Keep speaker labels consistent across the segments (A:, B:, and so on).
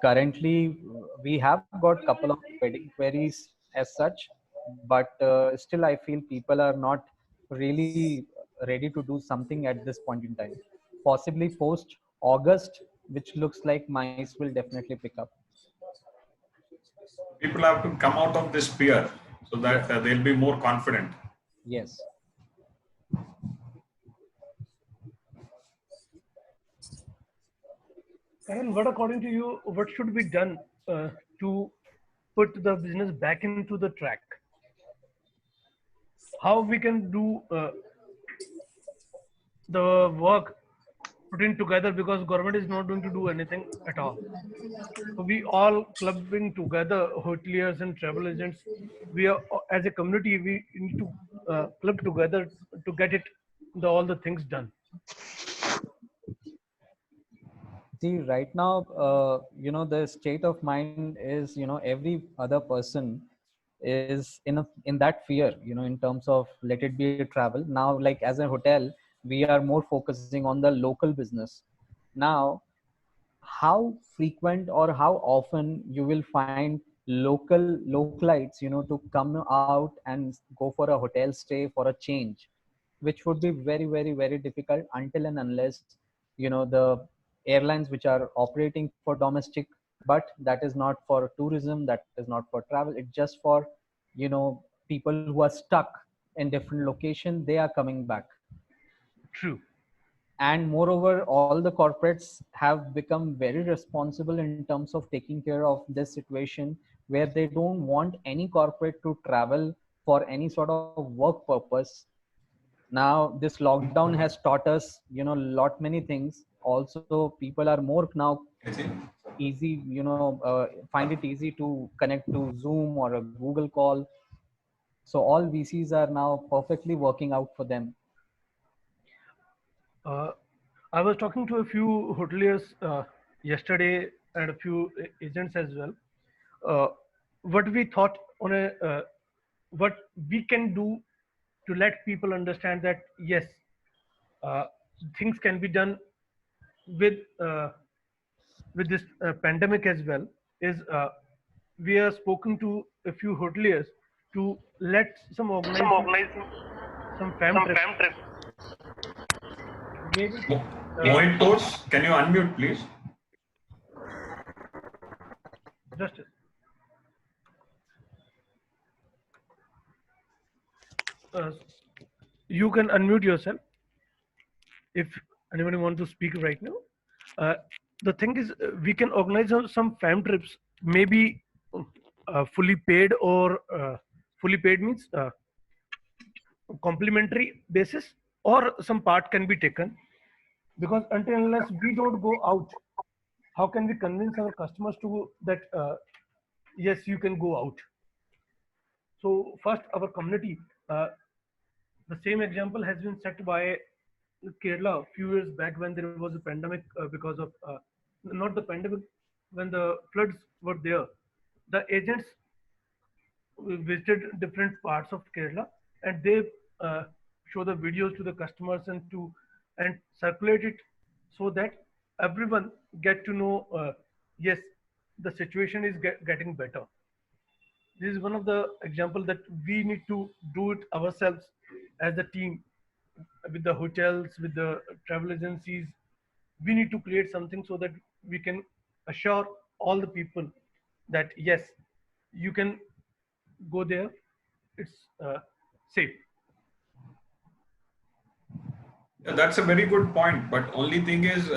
A: Currently, we have got couple of wedding queries as such, but still I feel people are not really ready to do something at this point in time. Possibly post August, which looks like mice will definitely pick up.
B: People have to come out of this fear so
A: Yes,
B: that they'll be more confident.
A: yes.
C: And what, according to you, what should be done to put the business back into the track? How we can do the work putting together, because government is not going to do anything at all. So we all clubbing together, hoteliers and travel agents. We are as a community. We need to club together to get all the things done.
A: See, right now, the state of mind is, every other person is in that fear, in terms of let it be a travel. Now, like as a hotel, we are more focusing on the local business. Now, how frequent or how often you will find localites, to come out and go for a hotel stay for a change, which would be very, very, very difficult until and unless, the airlines which are operating for domestic, but that is not for tourism, that is not for travel, it's just for, people who are stuck in different location, they are coming back.
C: True.
A: And moreover, all the corporates have become very responsible in terms of taking care of this situation, where they don't want any corporate to travel for any sort of work purpose. Now this lockdown has taught us, lot many things. Also, people are more now easy, find it easy to connect to Zoom or a Google call. So all VCs are now perfectly working out for them.
C: Uh, I was talking to a few hoteliers yesterday and a few agents as well. Uh, what we thought on a what we can do to let people understand that yes, uh, things can be done with uh, with this pandemic as well is we have spoken to a few hoteliers to let some
D: Some
C: organize
D: organizing
C: some fam
D: some
C: trips,
D: fam trip.
C: maybe uh,
B: Mohit Tosh, can you unmute, please?
C: just uh, you can unmute yourself if anybody wants to speak right now. Uh, the thing is, we can organize some fam trips, maybe fully paid or fully paid means complimentary basis, or some part can be taken. Because until unless we don't go out, how can we convince our customers to that yes, you can go out? So first, our community. The same example has been set by Kerala a few years back when there was a pandemic because of not the pandemic, when the floods were there. The agents visited different parts of Kerala, and they uh, show the videos to the customers and circulate it so that everyone get to know yes, the situation is getting better. This is one of the example that we need to do it ourselves as a team, with the hotels, with the travel agencies. We need to create something so that we can assure all the people that yes, you can go there, it's safe.
B: Yeah, that's a very good point. But only thing is,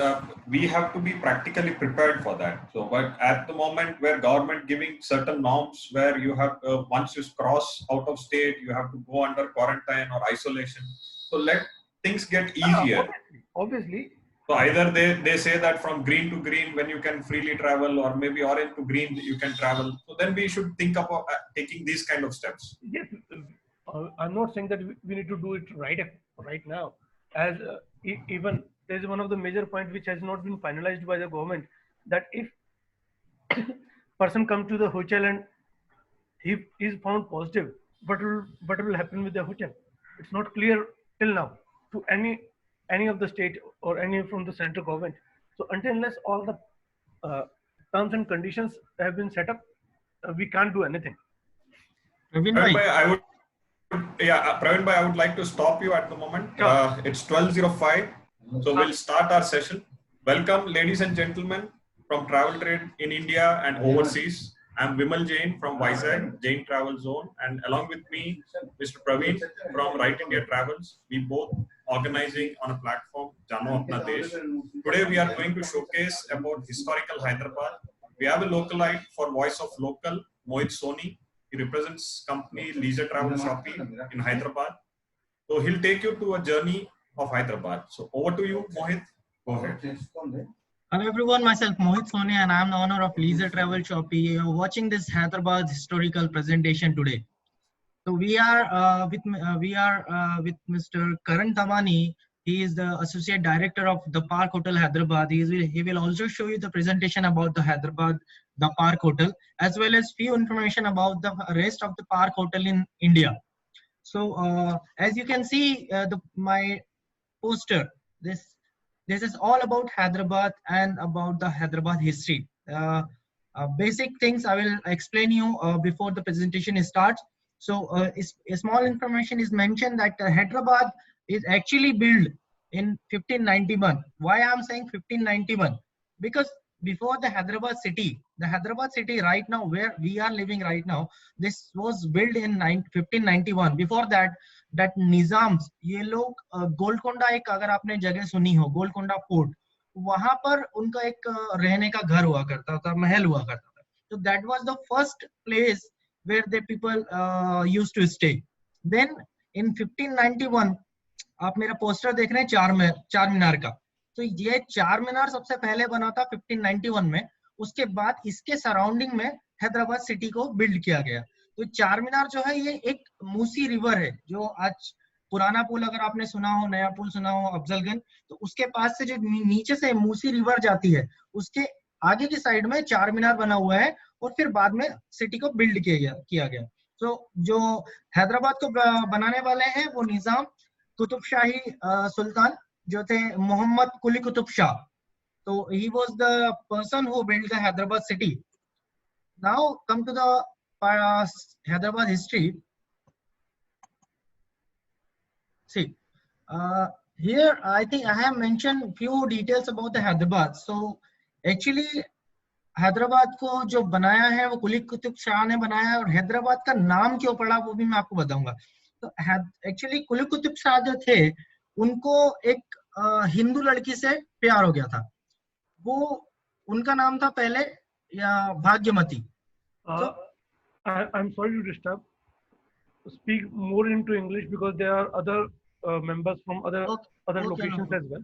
B: we have to be practically prepared for that. So, but at the moment, where government giving certain norms, where you have once you cross out of state, you have to go under quarantine or isolation. So let things get easier.
C: Obviously,
B: So either they say that from green to green when you can freely travel, or maybe orange to green you can travel. So then we should think about taking these kind of steps.
C: yes, I'm not saying that we need to do it right now. As even there's one of the major point which has not been finalized by the government, that if person come to the hotel and he is found positive, what will happen with the hotel? It's not clear till now to any of the state or any from the central government. So until unless all the uh, terms and conditions have been set up, we can't do anything.
D: Praveen
B: Praveen
D: bhai.
B: bhai, Praveen bhai, I would like to stop you at the moment.
C: Sure.
B: It's 12:05, so we'll start our session. Welcome, ladies and gentlemen, from Travel Trade in India and overseas. I'm Vimal Jain from Vizag, Jain Travel Zone, and along with me, Mr. Praveen from Right India Travels. We both organizing on a platform, Jano Apna Desh. Today we are going to showcase about historical Hyderabad. We have a localite for Voice of Local, Mohit Soni. He represents company Leisure Travel Shopping in Hyderabad. So he'll take you to a journey of Hyderabad. So over to you, Mohit. Go ahead.
D: Hello everyone, myself Mohit Soni and I am the owner of Leisure Travel Shopee. You are watching this Hyderabad historical presentation today. So we are with Mr. Karan Tamani. He is the Associate Director of the Park Hotel Hyderabad. He will also show you the presentation about the Hyderabad, the Park Hotel, as well as few information about the rest of the Park Hotel in India. So as you can see, my poster, this is all about Hyderabad and about the Hyderabad history. Basic things I will explain you before the presentation starts. So a small information is mentioned that Hyderabad is actually built in 1591. Why I'm saying 1591? Because before the Hyderabad city right now where we are living right now, this was built in 1591. Before that Nizams, ये लोग गोलकोंडा, एक अगर आपने जगह सुनी हो Golconda fort, वहां पर उनका एक रहने का घर हुआ करता था, महल हुआ करता था. So that was the first place where the people used to stay. Then in 1591 आप मेरा पोस्टर देख रहे हैं चार मीनार का. तो ये चार मीनार सबसे पहले बना था 1591 में. उसके बाद इसके सराउंडिंग में हैदराबाद सिटी को बिल्ड किया गया. तो चार मीनार जो है ये एक मूसी रिवर है, जो आज पुराना पुल अगर आपने सुना हो, नया पुल सुना हो अफजलगंज, तो उसके पास से जो नीचे से मूसी रिवर जाती है, उसके आगे की साइड में चार मीनार बना हुआ है और फिर बाद में सिटी को बिल्ड किया गया. तो जो हैदराबाद को बनाने वाले हैं वो निजाम कुतुब शाही सुल्तान जो थे, मोहम्मद कुली कुतुब शाह. तो he was the person who built the Hyderabad city. Now come to the Hyderabad history. See, here I think I have mentioned few details about the Hyderabad. So actually Hyderabad को जो बनाया है वो कुली कुतुब शाह ने बनाया है, और हैदराबाद का नाम क्यों पड़ा वो भी मैं आपको बताऊंगा. तो एक्चुअली कुली कुतुब शाह जो थे उनको एक हिंदू लड़की से प्यार हो गया था. वो उनका नाम था पहले या भाग्यमती.
C: I'm sorry to disturb. Speak more into English because there are other members from other locations as well.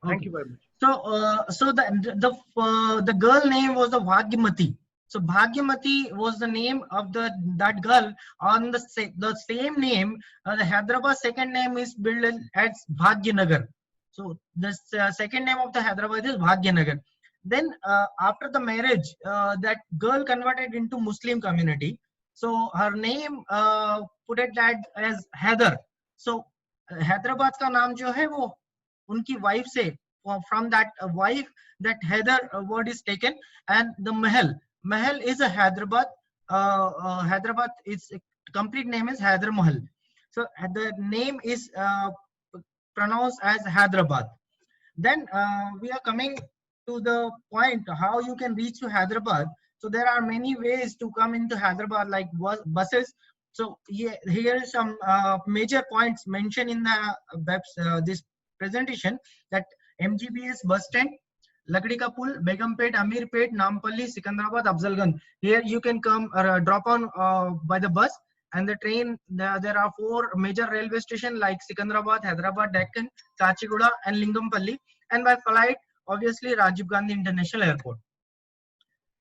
C: Thank you very much.
D: So the girl name was the Bhagyamati. So Bhagyamati was the name of that girl. On the same name, the Hyderabad second name is built as Bhagyanagar. So the second name of the Hyderabad is Bhagyanagar. Then after the marriage, that girl converted into Muslim community. So her name put it that as Heather. So Hyderabad का नाम जो है वो उनकी wife से, from that wife, that Heather word is taken, and the Mahal is a Hyderabad. Hyderabad is complete name is Hyder Mahal. So the name is pronounced as Hyderabad. Then we are coming to the point how you can reach to Hyderabad. So there are many ways to come into Hyderabad, like buses. So here is some major points mentioned in the this presentation, that MGBS bus stand, Lakdi ka Pul, Begumpet, Amirpet, Nampalli, Sikandrabad, Afzalganj. Here you can come drop on by the bus, and the train. There are 4 major railway stations like Sikandrabad, Hyderabad, Deccan, Kachiguda, and Lingampalli, and by flight, obviously Rajiv Gandhi International Airport.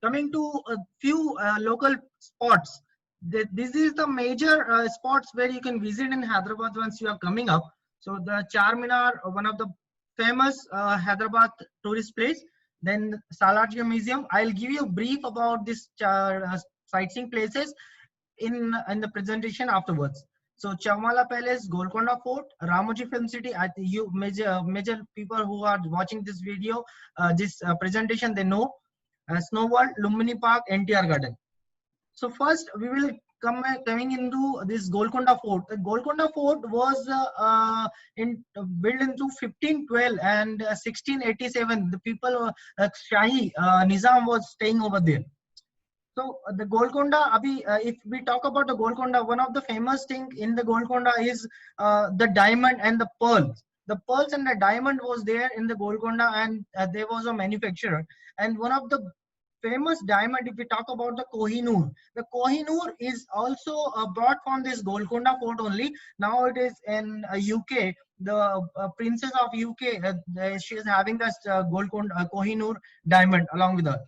D: Coming to a few local spots, this is the major spots where you can visit in Hyderabad once you are coming up. So the Charminar, one of the famous Hyderabad tourist place. Then Salarjung Museum. I'll give you a brief about this sightseeing places in the presentation afterwards. So Chowmala Palace, Golconda Fort, Ramoji Film City. Major people who are watching this video, this presentation, they know. Snow World, Lumbini Park, NTR Garden. So first we will coming into this Golconda Fort. The Golconda Fort was built into 1512 and 1687. The people, Shahi Nizam was staying over there. So the Golconda, if we talk about the Golconda, one of the famous thing in the Golconda is the diamond and the pearls. The pearls and the diamond was there in the Golconda, and there was a manufacturer. And one of the famous diamond, if we talk about the Kohinoor, the Kohinoor is also brought from this Golconda fort only. Now it is in UK. The princess of UK, she is having this Golconda Kohinoor diamond along with her.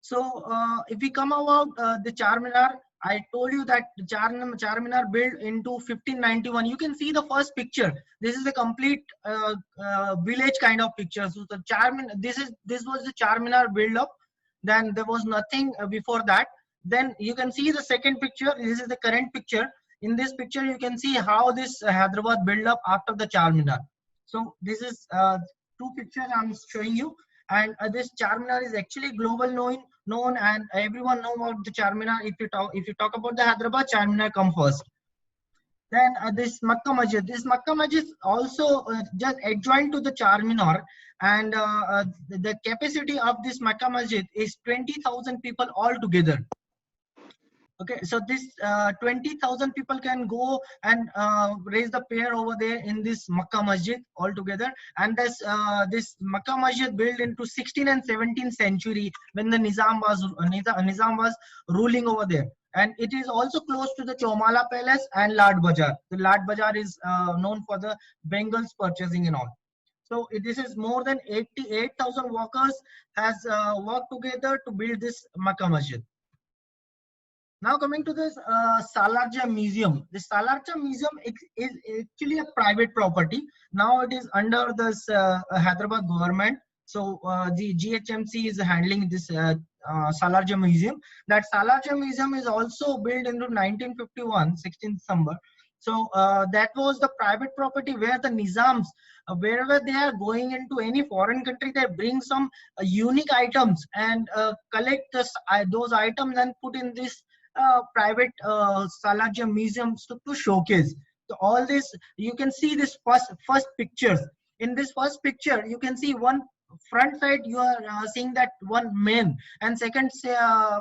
D: So if we come about the Charminar, I told you that the Charminar built into 1591. You can see the first picture. This is a complete village kind of picture. So the Charminar, this was the Charminar build up. Then there was nothing before that. Then you can see the second picture. This is the current picture. In this picture, you can see how this Hyderabad built up after the Charminar. So this is two pictures I'm showing you. And this Charminar is actually global known, and everyone know about the Charminar. If you talk about the Hyderabad, Charminar come first. Then this Makkah Masjid. This Makkah Masjid also just adjoined to the Charminar, and the capacity of this Makkah Masjid is 20,000 people altogether. Okay, so this 20,000 people can go and raise the prayer over there in this Makkah Masjid altogether. And this Makkah Masjid built into 16th and 17th century when the Nizam was ruling over there. And it is also close to the Chomala Palace and Lad Bazaar. The Lad Bazaar is known for the Bengals purchasing and all. So this is more than 88,000 workers has worked together to build this Makkah Masjid. Now coming to this Salarjung Museum. The Salarjung Museum is actually a private property. Now it is under this Hyderabad government. So the GHMC is handling this Salarjung Museum. That Salarjung Museum is also built into 1951, 16th December. So that was the private property where the Nizams, wherever they are going into any foreign country, they bring some unique items and collect those items and put in this private Salarjung museums to showcase. So all this, you can see this first pictures. In this first picture, you can see one front side, you are seeing that one man, and second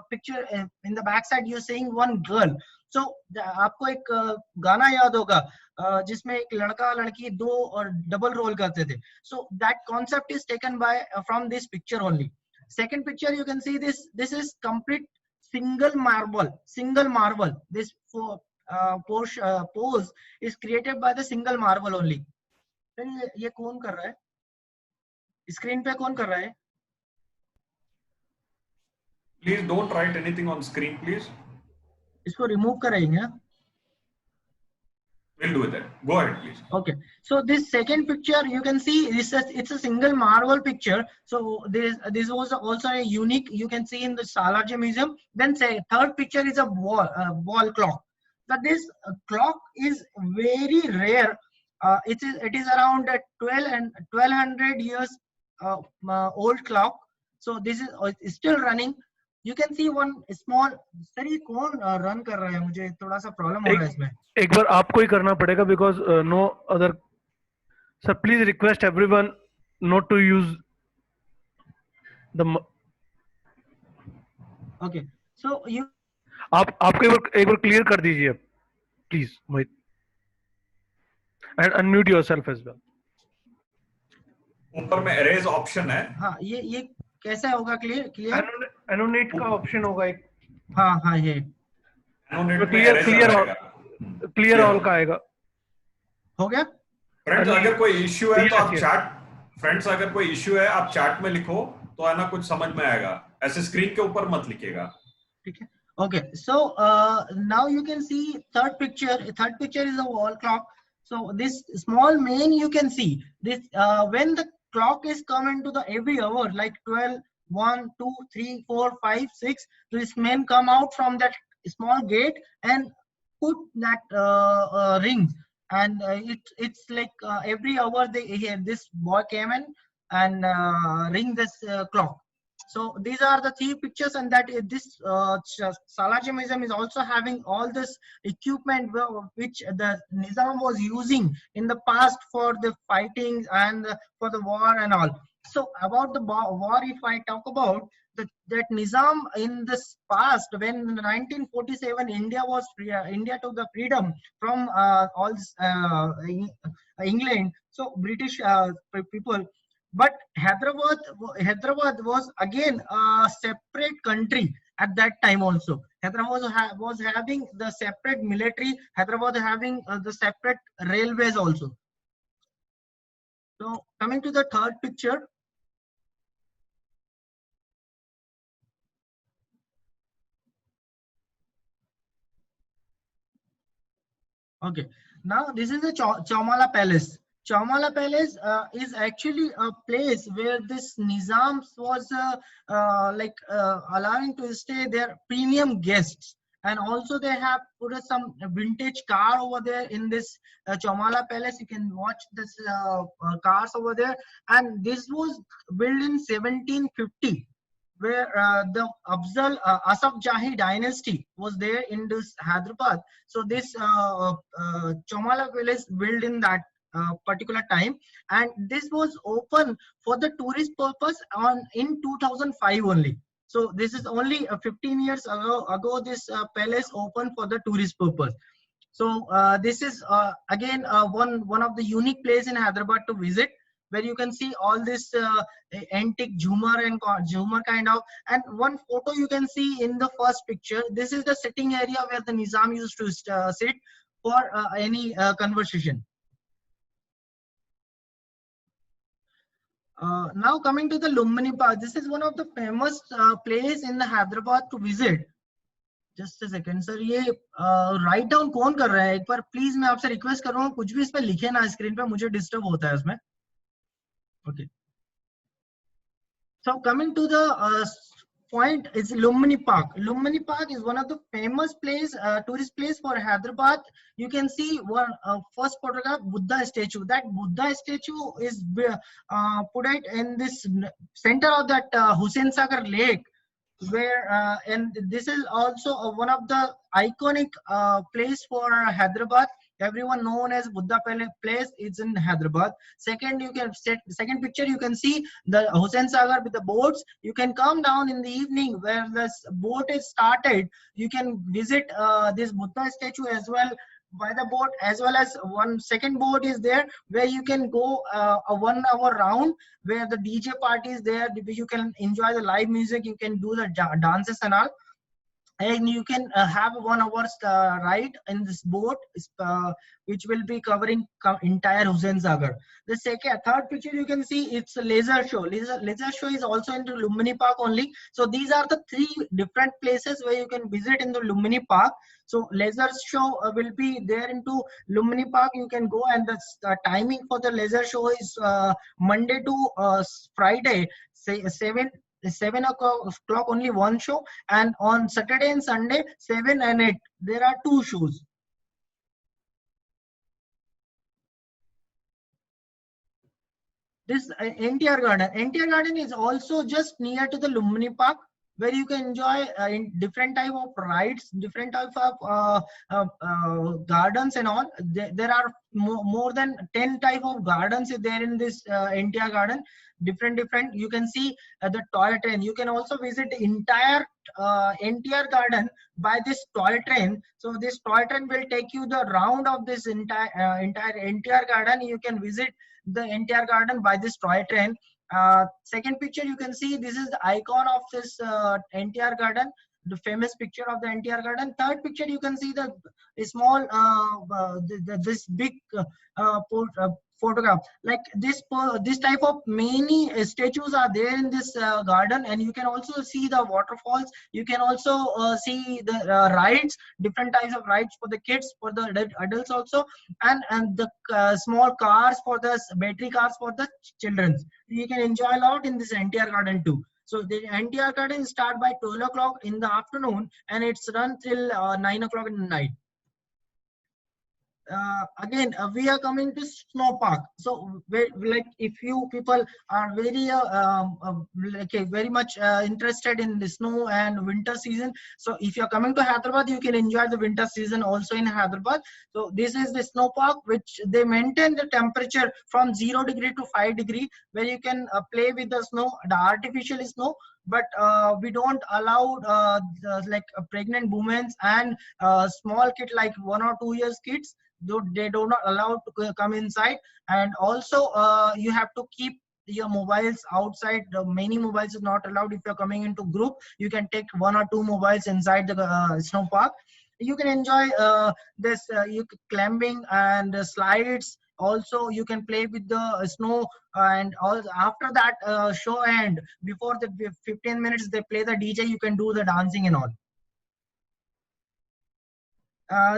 D: picture in the back side, you are seeing one girl. So आपको एक गाना याद होगा जिसमें एक लड़का लड़की दो और डबल रोल करते थे. So that concept is taken by from this picture only. Second picture, you can see this is complete single marble. This pose is created by the single marble only. फिर ये कौन कर रहा है? Screen पे कौन कर रहा है?
B: Please don't write anything on screen, please.
D: इसको रिमूव करेंगे.
B: We'll do that. Go ahead, please.
D: Okay. So this second picture, you can see it's a single marble picture. So this was also a unique. You can see in the Salarjung Museum. Then third picture is a wall clock. But this clock is very rare. It is around 1200 years old clock. So this is still running. You can see one small. Sir ये कौन run कर रहा है? मुझे थोड़ा सा problem हो रहा है इसमें.
C: एक बार आपको ही करना पड़ेगा because no other. Sir, please request everyone not to use the.
D: Okay. So you.
C: आपको एक बार clear कर दीजिए, please, Mohit. And unmute yourself as well.
B: ऊपर में erase option है.
D: हाँ ये कैसे होगा क्लियर?
C: Annotate का ऑप्शन होगा एक.
D: हाँ ये.
C: क्लियर ऑल का आएगा.
D: हो गया?
B: फ्रेंड्स अगर कोई इश्यू है तो आप चैट में लिखो तो है ना कुछ समझ में आएगा. ऐसे स्क्रीन के ऊपर मत लिखिएगा.
D: ठीक है. Okay, so now you can see third picture. Third picture is a wall clock. So this small man, you can see this when the clock is coming to the every hour, like 12, 1, 2, 3, 4, 5, 6. This man come out from that small gate and put that ring, and it's like every hour this boy came in and ring this clock. So these are the three pictures, and that this Salaji Museum is also having all this equipment which the Nizam was using in the past for the fighting and for the war and all. So about the war, if I talk about that Nizam in this past, when in 1947 India was free, India took the freedom from all this, England, so British people. But Hyderabad was again a separate country at that time also. Hyderabad was having the separate military. Hyderabad having the separate railways also. So coming to the third picture. Okay, now this is the Chaumala Palace. Chaumala Palace is actually a place where this Nizams was allowing to stay their premium guests, and also they have put some vintage car over there in this Chaumala Palace. You can watch this cars over there, and this was built in 1750, where the Asaf Jahi dynasty was there in this Hyderabad. So this Chaumala Palace built in that particular time, and this was open for the tourist purpose in 2005 only. So this is only 15 years ago this palace opened for the tourist purpose. So this is again one of the unique place in Hyderabad to visit, where you can see all this antique Jhumar and Jhumar kind of. And one photo you can see in the first picture. This is the sitting area where the Nizam used to sit for any conversation. Now coming to the Lumbini Park, this is one of the famous place in the Hyderabad to visit. Just a second, sir. ये write down कौन कर रहा है? एक बार please मैं आपसे request कर रहा हूँ, कुछ भी इस पे लिखे ना screen पे, मुझे disturb होता है इसमें. Okay. So coming to the point is Lumbini Park. Lumbini Park is one of the famous place, tourist place for Hyderabad. You can see one first photograph, Buddha statue. That Buddha statue is put it in this center of that Hussain Sagar Lake, where and this is also one of the iconic place for Hyderabad. Everyone known as Buddha Place is in Hyderabad. Second second picture you can see the Hussain Sagar with the boats. You can come down in the evening where this boat is started. You can visit this Buddha statue as well by the boat, as well as one second boat is there where you can go a 1 hour round where the DJ party is there. You can enjoy the live music. You can do the dances and all. And you can have 1 hour ride in this boat, which will be covering entire Hussain Sagar. The third picture you can see, it's a laser show. Laser show is also into Lumbini Park only. So these are the three different places where you can visit in the Lumbini Park. So laser show will be there into Lumbini Park. You can go, and the timing for the laser show is Monday to Friday, say 7 o'clock only one show, and on Saturday and Sunday 7 and 8 there are 2 shows. This NTR Garden is also just near to the Lumbini Park, where you can enjoy different type of rides, different type of gardens and all. There are more than 10 type of gardens there in this NTR Garden. Different. You can see the toy train. You can also visit the entire NTR Garden by this toy train. So this toy train will take you the round of this entire NTR Garden. You can visit the NTR Garden by this toy train. Second picture you can see, this is the icon of this NTR Garden, the famous picture of the NTR Garden. Third picture you can see the small this big photograph. Like this type of many statues are there in this garden, and you can also see the waterfalls. You can also see the rides, different types of rides for the kids, for the adults also, and the small cars for the battery cars for the children. You can enjoy a lot in this NTR Garden too. So the NTR Garden start by 12 o'clock in the afternoon, and it's run till 9 o'clock in the night. again, we are coming to snow park. So like if you people are very like very much interested in the snow and winter season, so if you're coming to Hyderabad, you can enjoy the winter season also in Hyderabad. So this is the snow park, which they maintain the temperature from 0 degree to 5 degree, where you can play with the snow, the artificial snow. But we don't allow like pregnant women and small kid like 1 or 2 years kids. They do not allow to come inside. And also you have to keep your mobiles outside. Many mobiles is not allowed. If you're coming into group, you can take 1 or 2 mobiles inside the snow park. You can enjoy this you climbing and slides. Also you can play with the snow. And all after that show end, before the 15 minutes they play the DJ, you can do the dancing and all.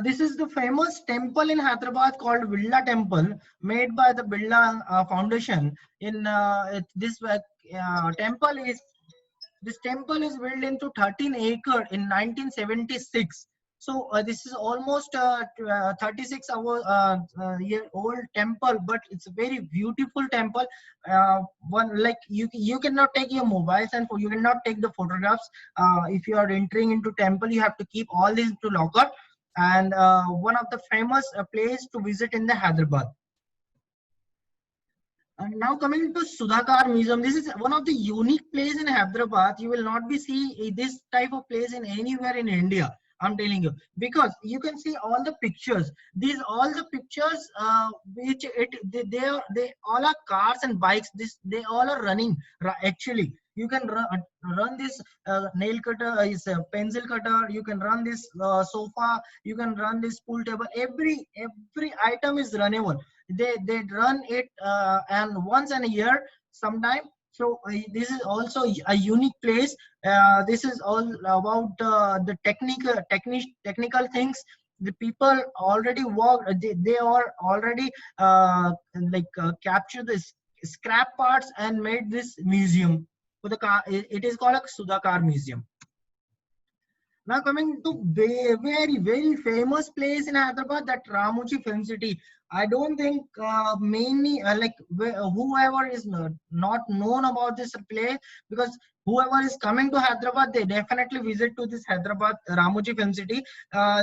D: This is the famous temple in Hyderabad called Birla Temple, made by the Birla Foundation. In temple is this temple is built into 13 acre in 1976. So this is almost 36 year old temple, but it's a very beautiful temple. One like you cannot take your mobiles and you cannot take the photographs. If you are entering into temple, you have to keep all these to locker. And one of the famous place to visit in the Hyderabad. And now coming to Sudhakar Museum, this is one of the unique place in Hyderabad. You will not be see this type of place in anywhere in India. I'm telling you, because you can see all the pictures. These all the pictures, which they all are cars and bikes. They all are running actually. You can run this nail cutter, is a pencil cutter. You can run this sofa. You can run this pool table. Every item is runnable. They run it and once in a year sometime. So this is also a unique place. This is all about the technical things. The people already work. They are already capture this scrap parts and made this museum for the car. It is called a Sudhakar Museum. Now coming to very famous place in Hyderabad, that Ramoji Film City. I don't think many whoever is not known about this place, because whoever is coming to Hyderabad, they definitely visit to this Hyderabad Ramoji Film City.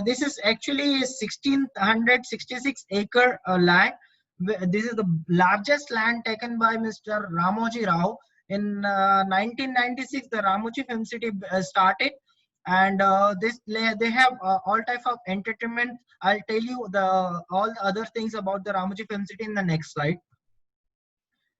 D: This is actually 1666 acre land. This is the largest land taken by Mr. Ramoji Rao. In 1996, the Ramoji Film City started. And they have all type of entertainment. I'll tell you all the other things about the Ramoji Film City in the next slide.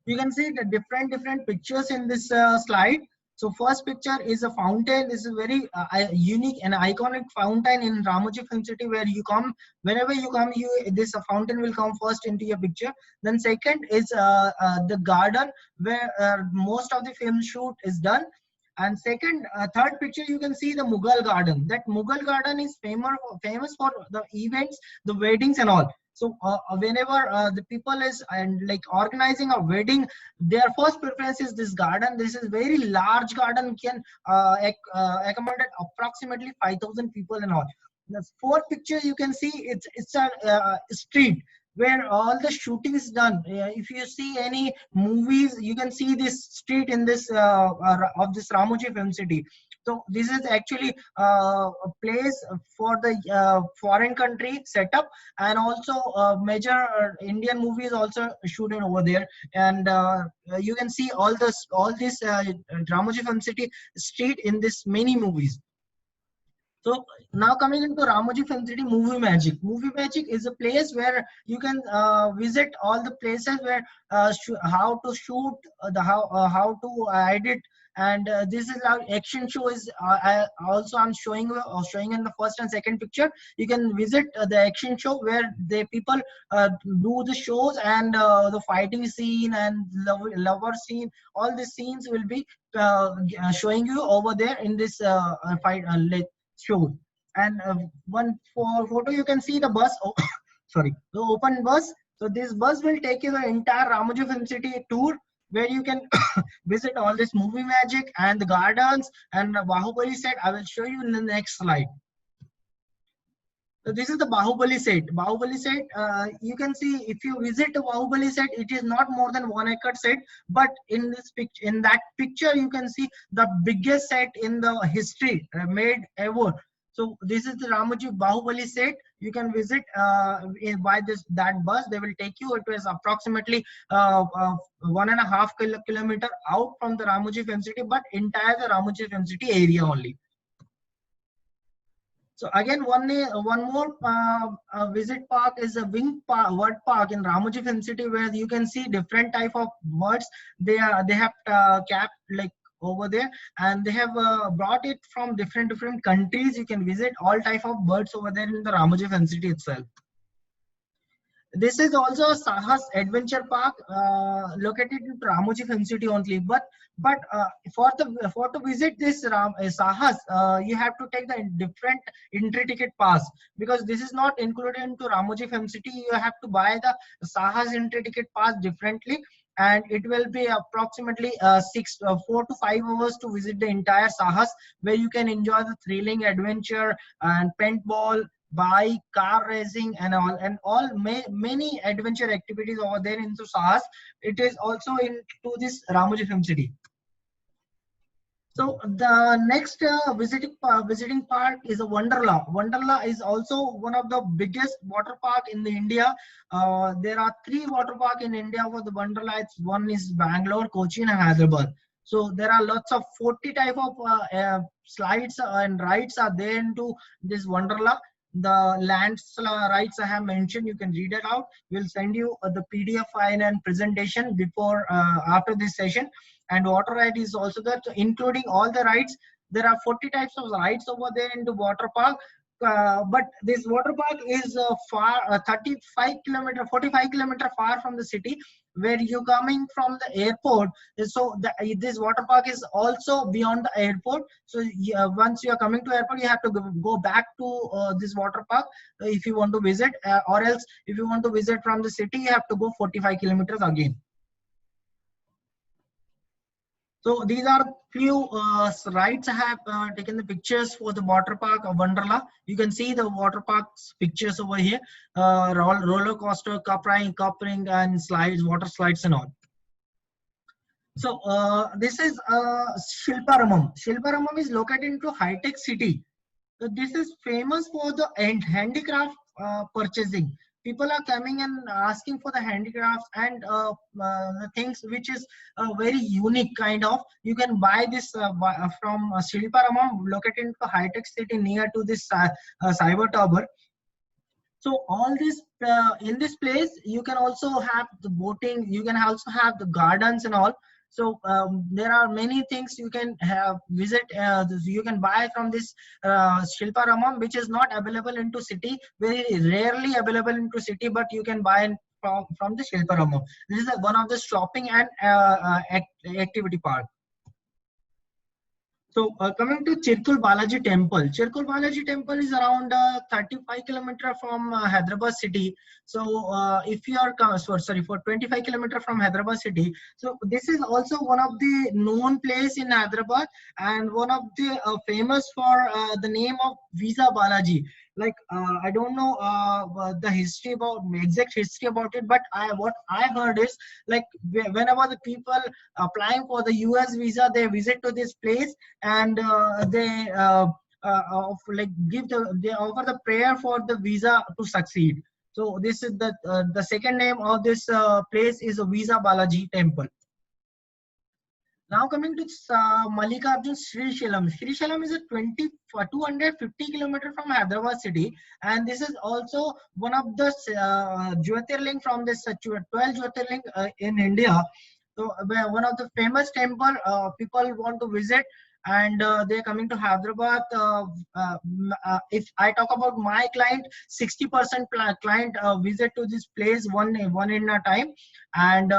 D: You can see the different pictures in this slide. So first picture is a fountain. This is very unique and iconic fountain in Ramoji Film City, where you come, whenever you come, this fountain will come first into your picture. Then second is the garden where most of the film shoot is done. And third picture, you can see the Mughal garden. That Mughal garden is famous for the events, the weddings and all. So whenever the people is organizing a wedding, their first preference is this garden. This is very large garden, can accommodate approximately 5,000 people and all. The fourth picture, you can see it's a street where all the shooting is done. If you see any movies, you can see this street in this of this Ramoji Film City. So this is actually a place for the foreign country setup, and also major Indian movies also shooted over there. And you can see all this Ramoji Film City street in this many movies. So now coming into Ramoji Film City Movie Magic. Movie Magic is a place where you can visit all the places where how to shoot, how to edit, and this is our action show. Is also I'm showing in the first and second picture. You can visit the action show where the people do the shows, and the fighting scene and lover scene. All the scenes will be showing you over there in this show. And one photo, you can see the bus. Sorry, the open bus. So this bus will take you the entire Ramoji Film City tour, where you can visit all this movie magic and the gardens and Bahubali set. I will show you in the next slide. So this is the Bahubali set. Bahubali set, you can see if you visit the Bahubali set, it is not more than 1 acre set, but in this picture, in that picture, you can see the biggest set in the history made ever. So this is the Ramoji Bahubali set. You can visit by that bus. They will take you. It was approximately 1.5 kilometer out from the Ramoji Film City, but entire the Ramoji Film City area only. So again, one more visit park is a bird park in Ramoji Film City, where you can see different type of birds. They have capped like over there, and they have brought it from different countries. You can visit all type of birds over there in the Ramoji Film City itself. This is also a Sahas Adventure Park located in Ramoji Film City only. But for to visit this Sahas, you have to take the different entry ticket pass, because this is not included into Ramoji Film City. You have to buy the Sahas entry ticket pass differently, and it will be approximately 4 to 5 hours to visit the entire Sahas, where you can enjoy the thrilling adventure and paintball, bike, car racing, and many adventure activities over there into Sahas. It is also into this Ramoji Film City. So the next visiting park is a Wonderla. Wonderla is also one of the biggest water park in the India. There are 3 water park in India for the Wonderla. One is Bangalore, Cochin, and Hyderabad. So there are lots of 40 type of slides and rides are there into this Wonderla. The land rights I have mentioned, you can read it out. We'll send you the PDF file and presentation before after this session. And water ride is also there, so including all the rides. There are 40 types of rides over there in the water park. But this water park is far 45 kilometer far from the city, where you're coming from the airport. So this water park is also beyond the airport. So once you are coming to airport, you have to go back to this water park if you want to visit, or else if you want to visit from the city, you have to go 45 kilometers again. So these are few rides. I have taken the pictures for the water park of Wonderla. You can see the water park's pictures over here. Roller coaster, cup ring, and slides, water slides, and all. So this is Shilparamam. Shilparamam is located into high-tech city. So this is famous for the handicraft purchasing. People are coming and asking for the handicrafts and the things which is very unique kind of. You can buy this from Shilparamam, located in the high-tech city near to this Cyber Tower. So all this in this place, you can also have the boating. You can also have the gardens and all. So there are many things you can visit. You can buy from this Shilparamam, which is not available into city, very rarely available into city, but you can buy from the Shilparamam. This is one of the shopping and activity park. So coming to Chirkul Balaji Temple. Chirkul Balaji Temple is around 35 kilometers from Hyderabad city. So if you are for 25 kilometers from Hyderabad city. So this is also one of the known place in Hyderabad, and one of the famous for the name of Visa Balaji. Like I don't know the exact history about it, but what I heard is, like, whenever the people applying for the US visa, they visit to this place, and they offer the prayer for the visa to succeed. So this is the second name of this place is a Visa Balaji Temple. Now coming to Mallikarjun Srisailam. Srisailam is a 250 kilometers from Hyderabad city, and this is also one of the Jyotirling from this 12 Jyotirling in India. So one of the famous temple people want to visit, and they're coming to Hyderabad. If I talk about my client, 60% client visit to this place one in a time, and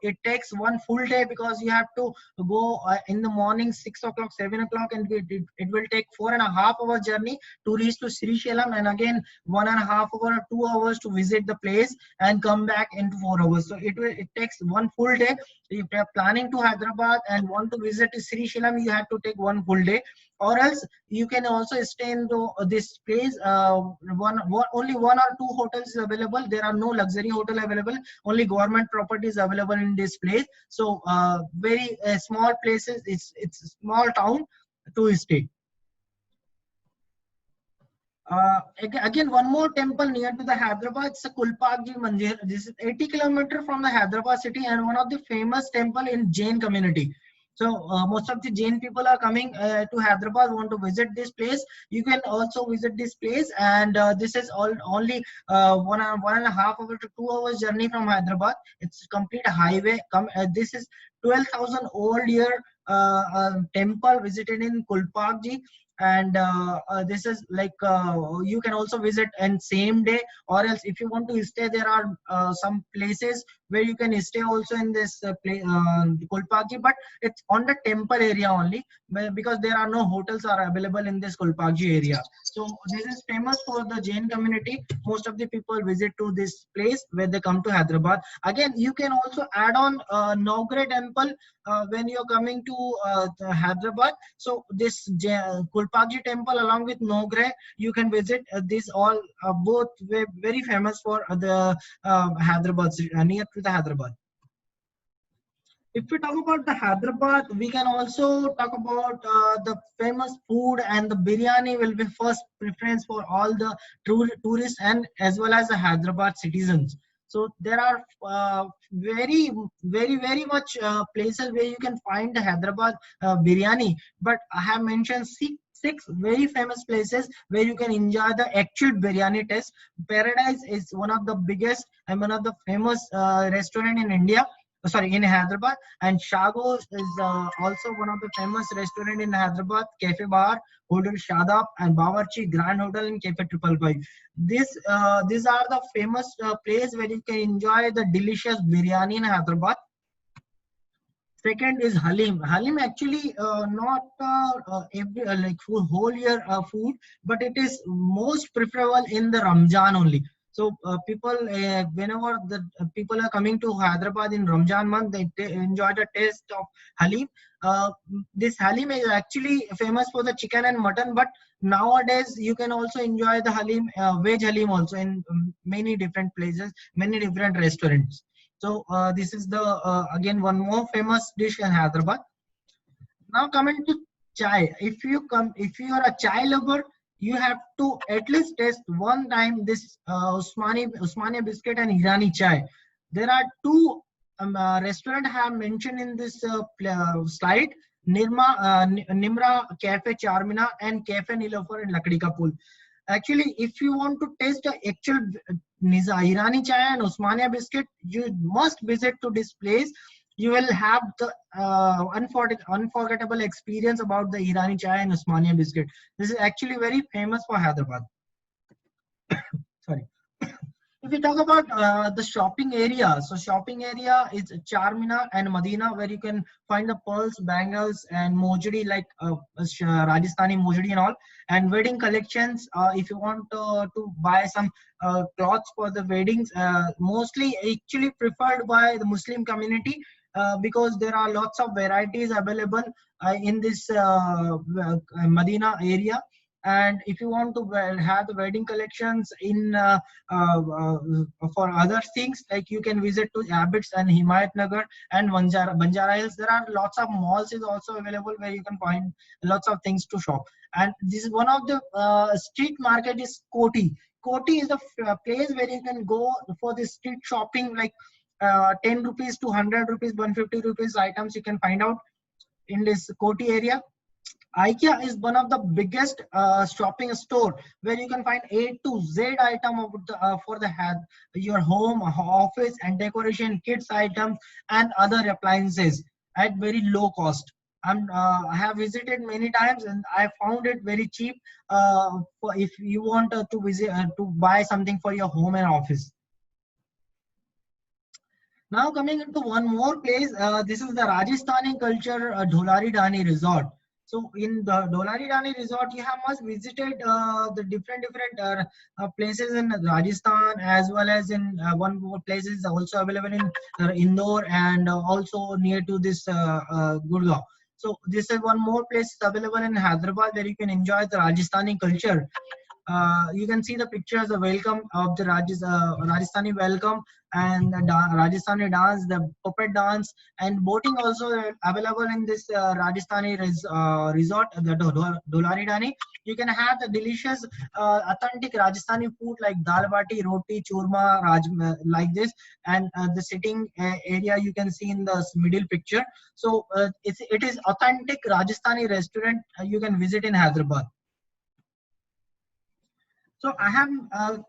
D: it takes one full day, because you have to go in the morning 6 o'clock, 7 o'clock, and it will take 4.5 hour journey to reach to Srisailam, and again 1.5 hour, 2 hours to visit the place and come back into 4 hours. So it takes one full day. If you are planning to Hyderabad and want to visit Srisailam, you have to take one full day, or else you can also stay in this place. Only one or two hotels is available. There are no luxury hotel available. Only government properties available in this place. So very small places. It's a small town to stay. Again, one more temple near to the Hyderabad. It's a Kulpakji Mandir. This is 80 kilometers from the Hyderabad city and one of the famous temple in Jain community. So most of the Jain people are coming to Hyderabad, want to visit this place. You can also visit this place, and this is only 1.5 hours to 2 hours journey from Hyderabad. It's complete highway. This is 12,000 old year temple visited in Kulpakji. And this is like you can also visit in same day, or else if you want to stay, there are some places where you can stay also in this Kulpakji, but it's on the temple area only, because there are no hotels are available in this Kulpakji area. So this is famous for the Jain community. Most of the people visit to this place where they come to Hyderabad. Again, you can also add on Navgre temple when you're coming to Hyderabad. So this Kulpakji temple along with Navgre, you can visit. These all both very famous for the Hyderabad, near to the Hyderabad. If we talk about the Hyderabad, we can also talk about the famous food, and the biryani will be first preference for all the tourists and as well as the Hyderabad citizens. So there are very much places where you can find the Hyderabad biryani, but I have mentioned six very famous places where you can enjoy the actual biryani taste. Paradise is one of the biggest and one of the famous restaurant in India. Sorry, in Hyderabad. And Shago is also one of the famous restaurant in Hyderabad. Cafe Bar, Hotel Shadab, and Bawarchi Grand Hotel and Cafe 555. These are the famous place where you can enjoy the delicious biryani in Hyderabad. Second is Halim. Halim actually not every like whole year food, but it is most preferable in the Ramjan only. So people, whenever the people are coming to Hyderabad in Ramjan month, they enjoy the taste of Halim. This Halim is actually famous for the chicken and mutton, but nowadays you can also enjoy the Halim, veg Halim also in many different places, many different restaurants. So this is the again one more famous dish in Hyderabad. Now coming to chai, if you are a chai lover, you have to at least taste one time this Osmania biscuit and Irani chai. There are two restaurants I have mentioned in this slide: Nimra Cafe Charmina and Cafe Nilofer in Lakdi Ka Pul. Actually, if you want to taste the actual Irani chai and Osmania biscuit, you must visit to this place. You will have the unforgettable experience about the Irani chai and Osmania biscuit. This is actually very famous for Hyderabad. Sorry. If we talk about the shopping area, so shopping area is Charminar and Madina, where you can find the pearls, bangles, and mojadi, like Rajasthani mojadi and all, and wedding collections. If you want to buy some clothes for the weddings, mostly actually preferred by the Muslim community, because there are lots of varieties available in this Madina area. And if you want to have the wedding collections in for other things, like you can visit to Abbots and Himayat Nagar and Banjara Hills. There are lots of malls is also available where you can find lots of things to shop. And this is one of the street market is Koti. Koti is the place where you can go for the street shopping, like 10 rupees to 100 rupees, 150 rupees items you can find out in this Koti area. IKEA is one of the biggest shopping store where you can find A to Z item of the, for your home, office, and decoration, kids items, and other appliances at very low cost. I have visited many times and I found it very cheap. For if you want to visit to buy something for your home and office. Now coming into one more place, this is the Rajasthani culture Dholari Dhani Resort. So in the Dholari Dhani Resort, you have must visited the different places in Rajasthan, as well as in one more place is also available in Indore and also near to this Gurgaon. So this is one more place available in Hyderabad where you can enjoy the Rajasthani culture. You can see the pictures of welcome of the Rajasthani welcome and the Rajasthani dance, the puppet dance, and boating also available in this Rajasthani resort, the Dolari Dani. You can have the delicious authentic Rajasthani food like dal bati, roti, churma, rajma, like this, and the sitting area you can see in the middle picture. So it is authentic Rajasthani restaurant you can visit in Hyderabad. So I have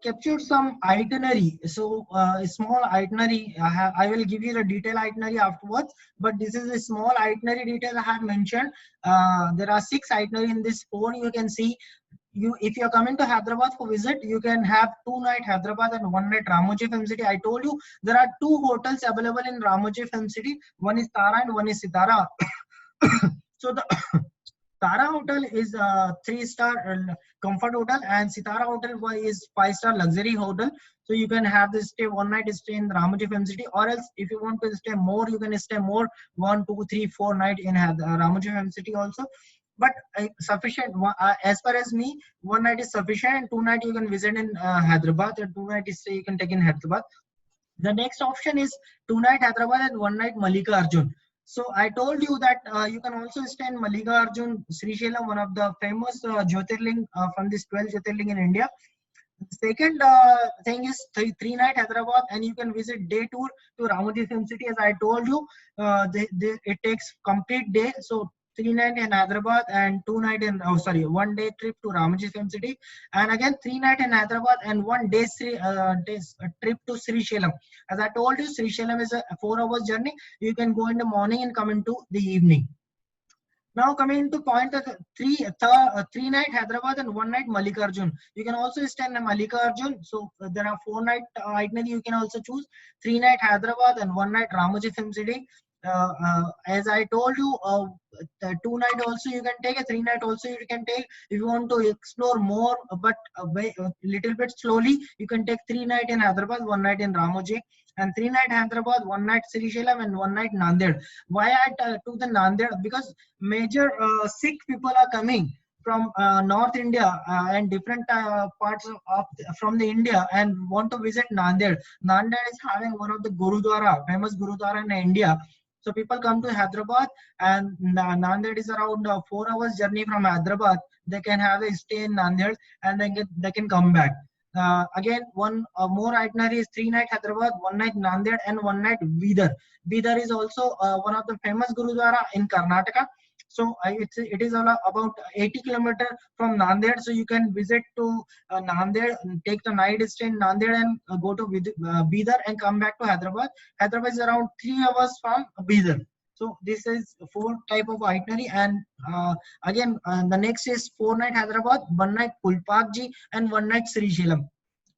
D: captured some itinerary. So a small itinerary. I will give you the detailed itinerary afterwards. But this is a small itinerary detail I have mentioned. There are 6 itinerary in this phone. You can see. If you are coming to Hyderabad for visit, you can have 2 night Hyderabad and 1 night Ramoji Film City. I told you there are 2 hotels available in Ramoji Film City. One is Tara and one is Sitara. So the Tara Hotel is a 3-star comfort hotel, and Sitara Hotel is 5-star luxury hotel. So you can have this stay 1 night stay in Ramoji Film City, or else if you want to stay more, you can stay more 1, 2, 3, 4 night in Ramoji Film City also. But sufficient as far as me, 1 night is sufficient, and 2 night you can visit in Hyderabad, and 2 night stay you can take in Hyderabad. The next option is 2 night Hyderabad and 1 night Mallikarjun. So I told you that you can also stay in Mallikarjun, Srisailam, one of the famous Jyotirling from this 12 Jyotirling in India. Second thing is 3 night Hyderabad, and you can visit day tour to Ramoji Film City. As I told you, it takes complete day. So 3 night in Hyderabad and 2 night in 1 day trip to Ramoji Film City, and again 3 night in Hyderabad and 1 day trip to Srisailam. As I told you, Srisailam is a 4 hours journey. You can go in the morning and come into the evening. Now coming to point 3 night Hyderabad and 1 night Mallikarjun. You can also stay in Mallikarjun. So there are 4 night itinerary you can also choose. 3 night Hyderabad and 1 night Ramoji Film City. As I told you, the 2 night also you can take, a 3 night also you can take. If you want to explore more, but a little bit slowly, you can take 3 night in Hyderabad, 1 night in Ramoji, and 3 night Hyderabad, 1 night Srisailam, and 1 night Nanded. Why I took the Nanded? Because major Sikh people are coming from North India and different parts from the India and want to visit Nanded. Nanded is having one of the Gurudwara, famous Gurudwara in India. So people come to Hyderabad, and Nanded is around 4 hours journey from Hyderabad. They can have a stay in Nanded, and they can come back. Again, one more itinerary is 3 night Hyderabad, 1 night Nanded, and 1 night Bidar. Bidar is also one of the famous Gurudwara in Karnataka. So it is about 80 kilometers from Nanded. So you can visit to Nanded, take the night stay in Nanded, and go to Bidar and come back to Hyderabad. Hyderabad is around 3 hours from Bidar. So this is 4 type of itinerary, and again the next is 4 night Hyderabad, 1 night Kulpakji, and 1 night Srisailam.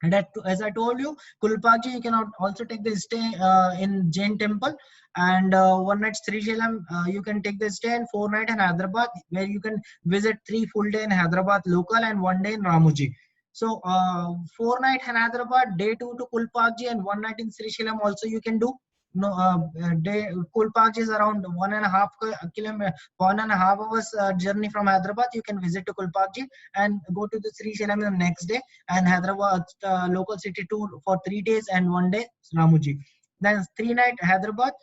D: And as I told you, Kulpakji you can also take the stay in Jain temple, and 1 night Srisailam you can take the stay, and 4 night in Hyderabad, where you can visit 3 full day in Hyderabad local and 1 day in Ramoji. So 4 night in Hyderabad, day 2 to Kulpakji, and 1 night in Srisailam also you can do. No, Kulpakji is around 1.5 kilometer, 1.5 hours journey from Hyderabad. You can visit to Kulpakji and go to the Srisailam the next day, and Hyderabad local city tour for 3 days and 1 day Ramoji. Then 3 night Hyderabad,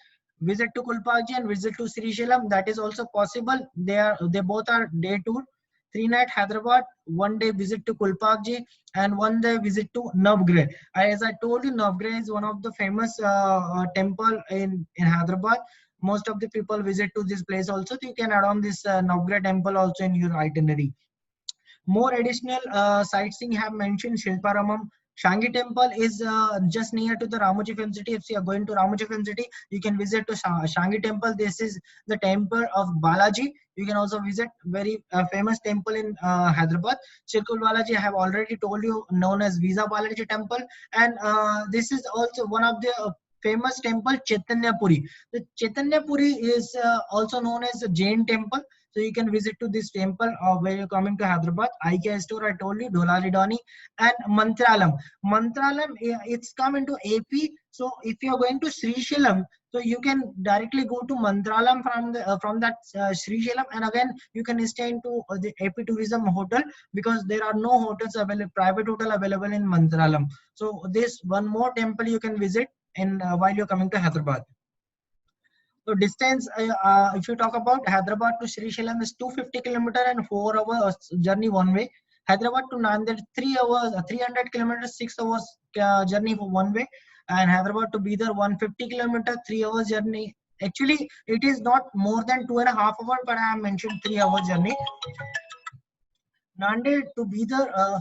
D: visit to Kulpakji and visit to Srisailam. That is also possible. They both are day tour. 3 night Hyderabad, 1 day visit to Kulpakji, and 1 day visit to Navgreh. As I told you, Navgreh is one of the famous temple in Hyderabad. Most of the people visit to this place also. So you can add on this Navgreh temple also in your itinerary. More additional sightseeing have mentioned Shilparamam. Shangi temple is just near to the Ramoji Film City. If you are going to Ramoji Film City, you can visit to Shangi temple. This is the temple of Balaji. You can also visit very famous temple in Hyderabad. Chirkul Balaji, I have already told you, known as Visa Balaji temple. And this is also one of the famous temple, Chaitanya Puri. The Chaitanya Puri is also known as the Jain temple. So you can visit to this temple where you're coming to Hyderabad. IKEA store, I told you, Dolaridani, and Mantralam. Mantralam, it's come into AP. So if you're going to Sri Shilam, so you can directly go to Mantralam from that Sri Shilam, and again you can stay into the AP Tourism Hotel, because there are no hotels available, private hotel available in Mantralam. So this one more temple you can visit in while you're coming to Hyderabad. So distance, if you talk about Hyderabad to Sri Shilam is 250 kilometer and 4 hours journey one way. Hyderabad to Nanded 3 hours, 300 kilometers, 6 hours journey for one way. And Hyderabad to Bidar 150 kilometer, 3 hours journey. Actually, it is not more than 2.5 hours, but I have mentioned 3 hours journey. Nanded to Bidar.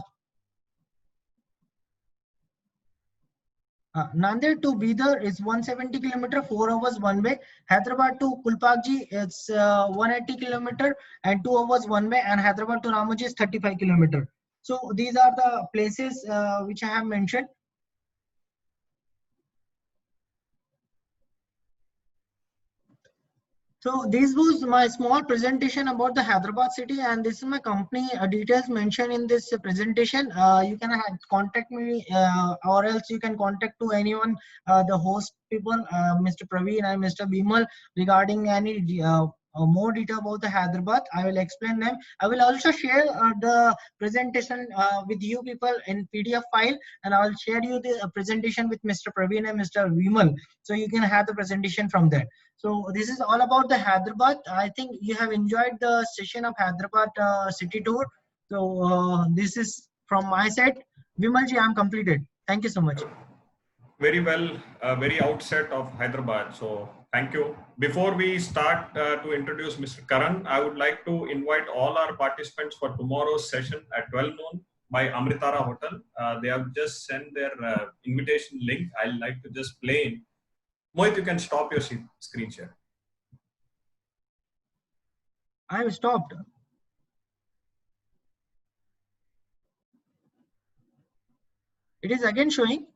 D: Nanded to Bidar is 170 kilometer, 4 hours one way. Hyderabad to Kulpakji it's 180 kilometer and 2 hours one way. And Hyderabad to Ramoji is 35 kilometer. So these are the places which I have mentioned. So this was my small presentation about the Hyderabad city, and this is my company details mentioned in this presentation. You can contact me, or else you can contact to anyone, the host people, Mr. Praveen and Mr. Bimal, regarding any more detail about the Hyderabad. I will explain them. I will also share the presentation with you people in PDF file, and I will share you the presentation with Mr. Praveen and Mr. Bimal, so you can have the presentation from there. So this is all about the Hyderabad. I think you have enjoyed the session of Hyderabad city tour. So this is from my side. Vimalji, I am completed. Thank you so much.
B: Very well, very outset of Hyderabad. So thank you. Before we start to introduce Mr. Karan, I would like to invite all our participants for tomorrow's session at 12 noon by Amritara Hotel. They have just sent their invitation link. I'd like to just play in. Mohit, you can stop your screen share.
D: I have stopped. It is again showing.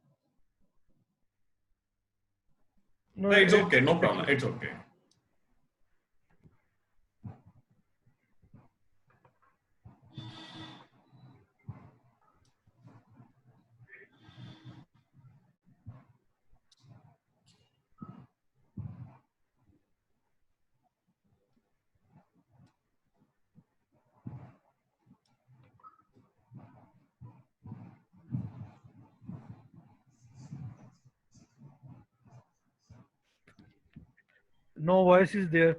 B: No, it's okay. No problem. It's okay.
C: No voice is there.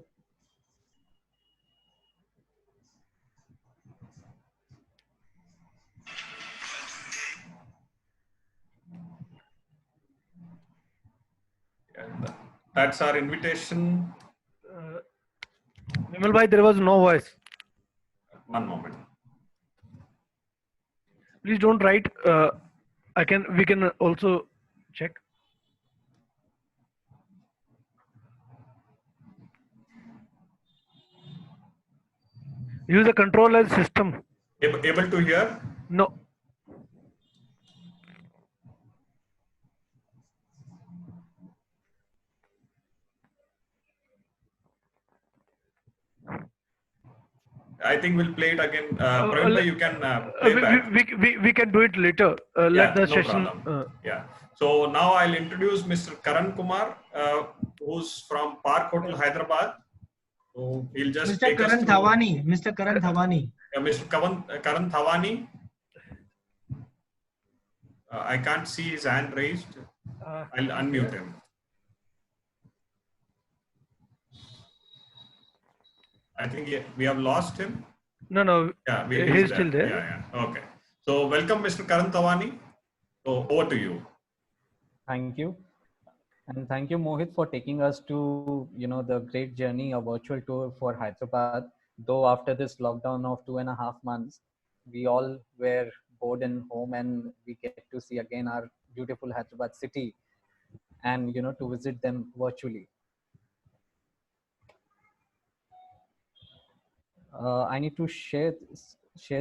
B: And that's our invitation.
C: Vimal bhai, there was no voice.
B: One moment.
C: Please don't write. We can also check. Use the control as system.
B: Able to hear?
C: No.
B: I think we'll play it again. Praveen bhai, you can play back.
C: We can do it later. Let the
B: no
C: session.
B: Problem. Yeah. So now I'll introduce Mr. Karan Kumar, who's from Park Hotel, Hyderabad. So he'll just
D: Mr.
B: take
D: Karan
B: us through.
D: Thawani. Mr. Karan Thawani.
B: Mr. Karan Thawani. I can't see his hand raised. I'll unmute him. I think we have lost him.
C: No.
B: Yeah,
C: he's still there.
B: Yeah. Okay. So welcome, Mr. Karan Thawani. So over to you.
A: Thank you. And thank you, Mohit, for taking us to, the great journey, a virtual tour for Hyderabad. Though after this lockdown of 2.5 months, we all were bored in home, and we get to see again our beautiful Hyderabad city and, to visit them virtually. I need to share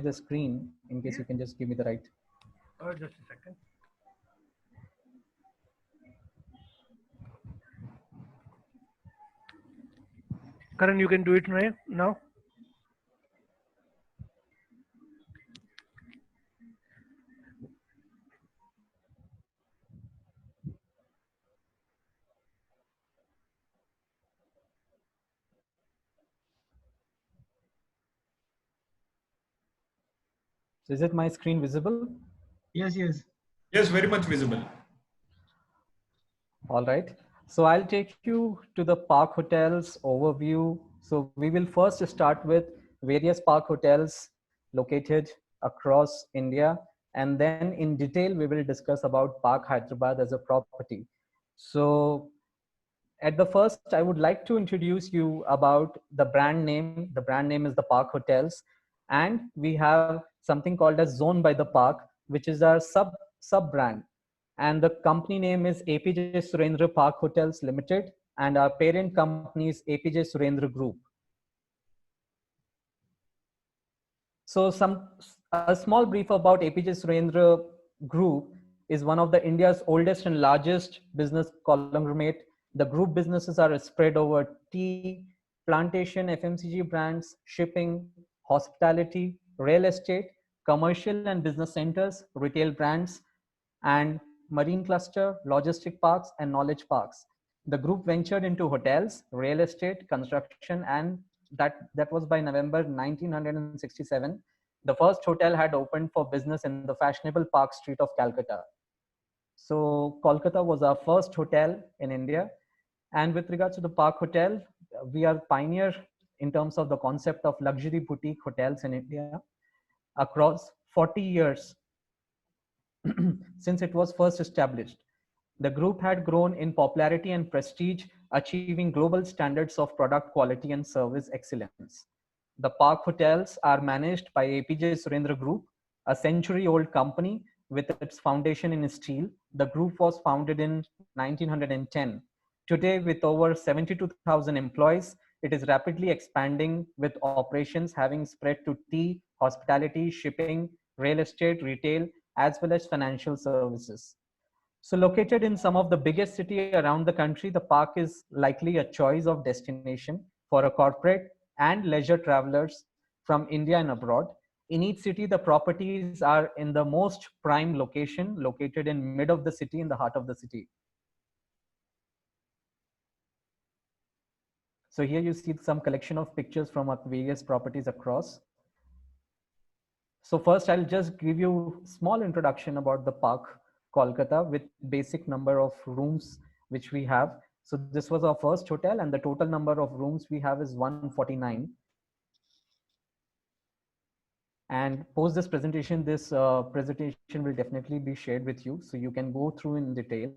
A: the screen in case you can just give me the right.
C: Just a second. Karan, you can do it now.
A: So is it my screen visible?
D: Yes, yes.
B: Yes, very much visible.
A: All right. So I'll take you to the Park Hotels overview. So we will first start with various Park Hotels located across India. And then in detail, we will discuss about Park Hyderabad as a property. So at the first, I would like to introduce you about the brand name. The brand name is the Park Hotels. And we have something called as Zone by the Park, which is our sub brand. And the company name is APJ Surendra Park Hotels Limited, and our parent company is APJ Surendra Group. So a small brief about APJ Surendra Group is one of the India's oldest and largest business conglomerate. The group businesses are spread over tea, plantation, FMCG brands, shipping, hospitality, real estate, commercial and business centers, retail brands, and marine cluster, logistic parks, and knowledge parks. The group ventured into hotels, real estate, construction, and that was by November 1967. The first hotel had opened for business in the fashionable Park Street of Calcutta. So Kolkata was our first hotel in India. And with regards to the Park Hotel, we are pioneer in terms of the concept of luxury boutique hotels in India across 40 years since it was first established. The group had grown in popularity and prestige, achieving global standards of product quality and service excellence. The Park Hotels are managed by APJ Surendra Group, a century-old company with its foundation in steel. The group was founded in 1910. Today, with over 72,000 employees, it is rapidly expanding with operations having spread to tea, hospitality, shipping, real estate, retail, as well as financial services. So located in some of the biggest cities around the country, the park is likely a choice of destination for a corporate and leisure travelers from India and abroad. In each city, the properties are in the most prime location, located in mid of the city, in the heart of the city. So here you see some collection of pictures from various properties across. So first, I'll just give you small introduction about the park Kolkata with basic number of rooms which we have. So this was our first hotel, and the total number of rooms we have is 149. And post this presentation will definitely be shared with you, so you can go through in detail.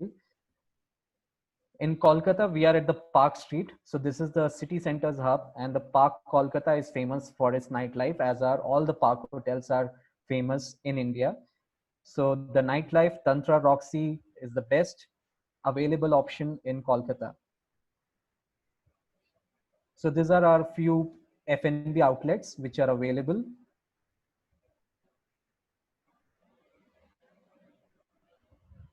A: In Kolkata, we are at the Park Street. So this is the city center's hub, and the Park Kolkata is famous for its nightlife, as are all the park hotels are famous in India. So the nightlife, Tantra Roxy is the best available option in Kolkata. So these are our few F&B outlets which are available.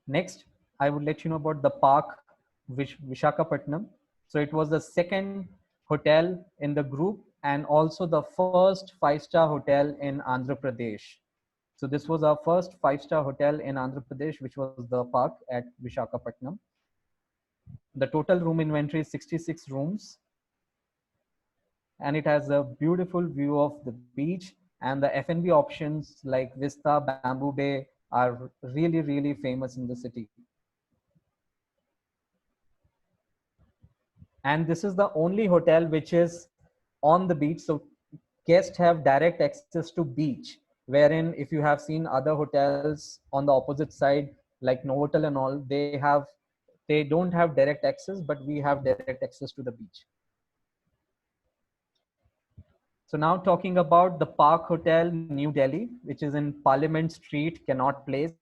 A: Next, I would let you know about the park Vishakhapatnam. So it was the second hotel in the group and also the first five-star hotel in Andhra Pradesh. So this was our first five-star hotel in Andhra Pradesh, which was the park at Vishakhapatnam. The total room inventory is 66 rooms. And it has a beautiful view of the beach, and the F&B options like Vista, Bamboo Bay are really, really famous in the city. And this is the only hotel which is on the beach. So guests have direct access to beach, wherein if you have seen other hotels on the opposite side, like Novotel and all, they don't have direct access, but we have direct access to the beach. So now talking about the Park Hotel, New Delhi, which is in Parliament Street, Connaught Place,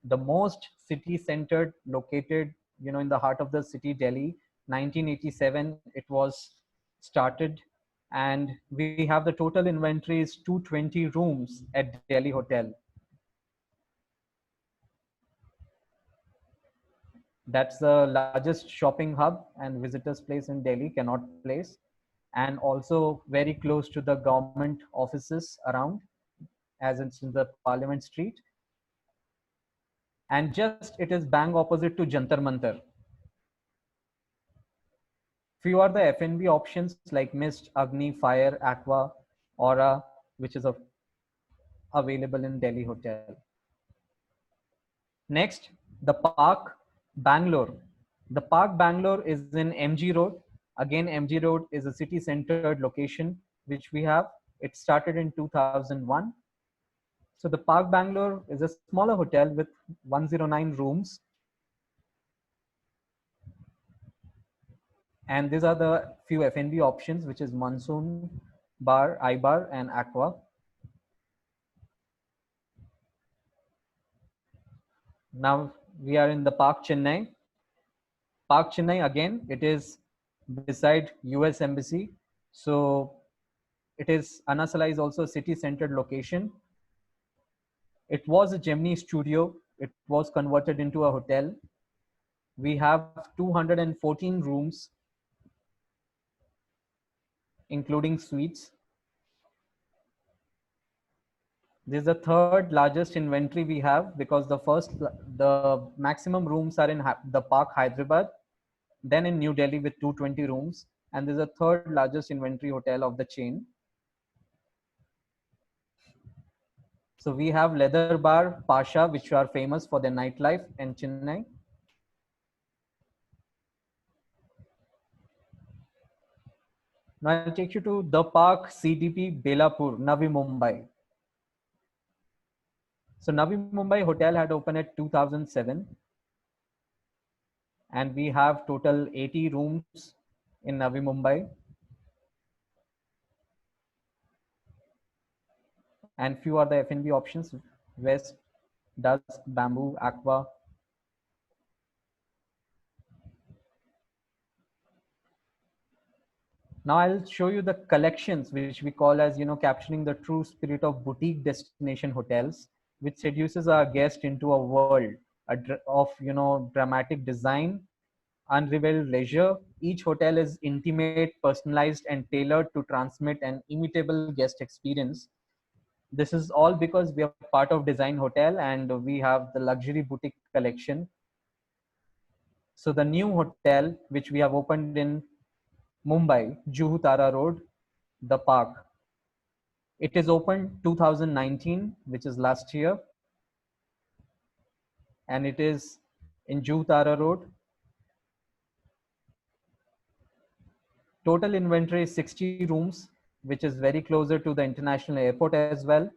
A: the most city-centered, located, in the heart of the city, Delhi. 1987, it was started, and we have the total inventory is 220 rooms at Delhi Hotel. That's the largest shopping hub and visitors place in Delhi, Connaught Place, and also very close to the government offices around, as it's in the Parliament Street. And just it is bang opposite to Jantar Mantar. Few are the F&B options like Mist, Agni, Fire, Aqua, Aura, which is a available in Delhi hotel. Next, the Park Bangalore. The Park Bangalore is in MG Road. Again, MG Road is a city centered location which we have. It started in 2001. So the Park Bangalore is a smaller hotel with 109 rooms. And these are the few F&B options, which is Monsoon Bar, iBar, and Aqua. Now we are in the Park Chennai. Park Chennai, again, it is beside US Embassy. So it is, Anasala is also a city-centered location. It was a Gemini studio. It was converted into a hotel. We have 214 rooms, including suites. This is the third largest inventory we have, because the maximum rooms are in the Park Hyderabad, then in New Delhi with 220 rooms, and this is the third largest inventory hotel of the chain. So we have Leather Bar, Pasha, which are famous for their nightlife in Chennai. Now I'll take you to the Park CDP Belapur, Navi Mumbai. So Navi Mumbai hotel had opened at 2007, and we have total 80 rooms in Navi Mumbai. And few are the F&B options: West, Dusk, Bamboo, Aqua. Now I'll show you the collections, which we call as, capturing the true spirit of boutique destination hotels, which seduces our guest into a world of, dramatic design, unrivaled leisure. Each hotel is intimate, personalized, and tailored to transmit an imitable guest experience. This is all because we are part of Design Hotel and we have the luxury boutique collection. So the new hotel, which we have opened in Mumbai, Juhu Tara Road, the Park. It is opened 2019, which is last year. And it is in Juhu Tara Road. Total inventory is 60 rooms, which is very closer to the international airport as well,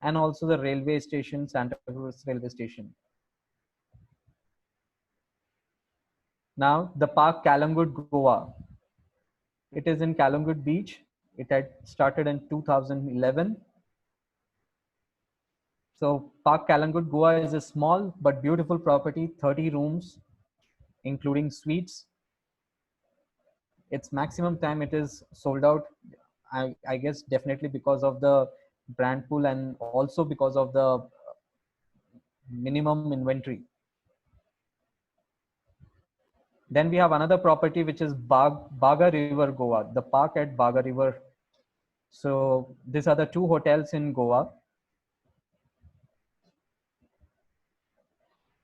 A: and also the railway station, Santa Cruz railway station. Now the Park Kalangut, Goa. It is in Kalangut Beach. It had started in 2011. So Park Kalangut, Goa is a small but beautiful property, 30 rooms, including suites. Its maximum time it is sold out, I guess definitely because of the brand pool and also because of the minimum inventory. Then we have another property, which is Baga River, Goa, the park at Baga River. So these are the two hotels in Goa.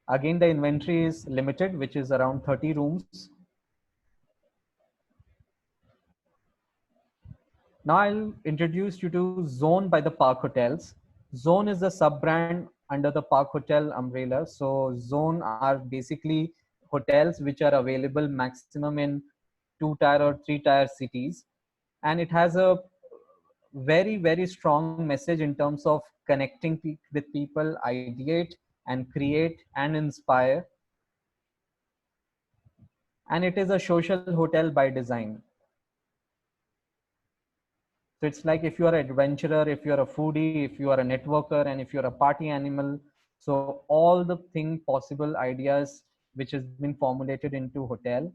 A: Again, the inventory is limited, which is around 30 rooms. Now I'll introduce you to Zone by the Park Hotels. Zone is a sub-brand under the Park Hotel umbrella. So Zone are basically hotels which are available maximum in 2-tier or 3-tier cities. And it has a very, very strong message in terms of connecting with people, ideate and create and inspire. And it is a social hotel by design. So it's like if you are an adventurer, if you're a foodie, if you are a networker, and if you're a party animal. So all the thing possible ideas which has been formulated into hotel.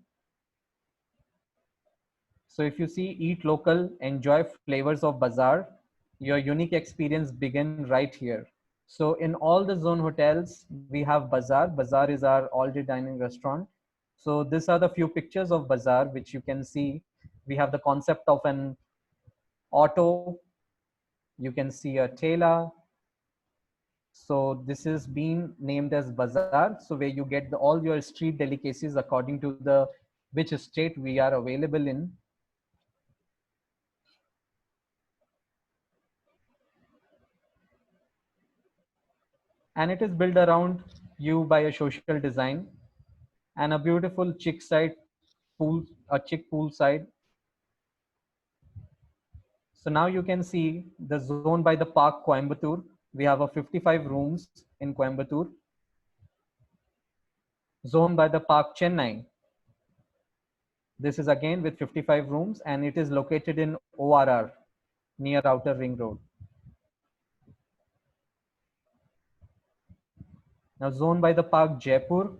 A: So if you see eat local, enjoy flavors of bazaar, your unique experience begin right here. So in all the Zone hotels, we have bazaar. Bazaar is our all-day dining restaurant. So these are the few pictures of bazaar, which you can see. We have the concept of an auto. You can see a Tela. So this is being named as bazaar. So where you get all your street delicacies according to the which state we are available in. and it is built around you by a social design and a beautiful chick side pool, a chick pool side. So now you can see the zone by the park Coimbatore. We have a 55 rooms in Coimbatore. Zone by the park Chennai. This is again with 55 rooms and it is located in ORR near Outer Ring Road. Now zone by the park Jaipur,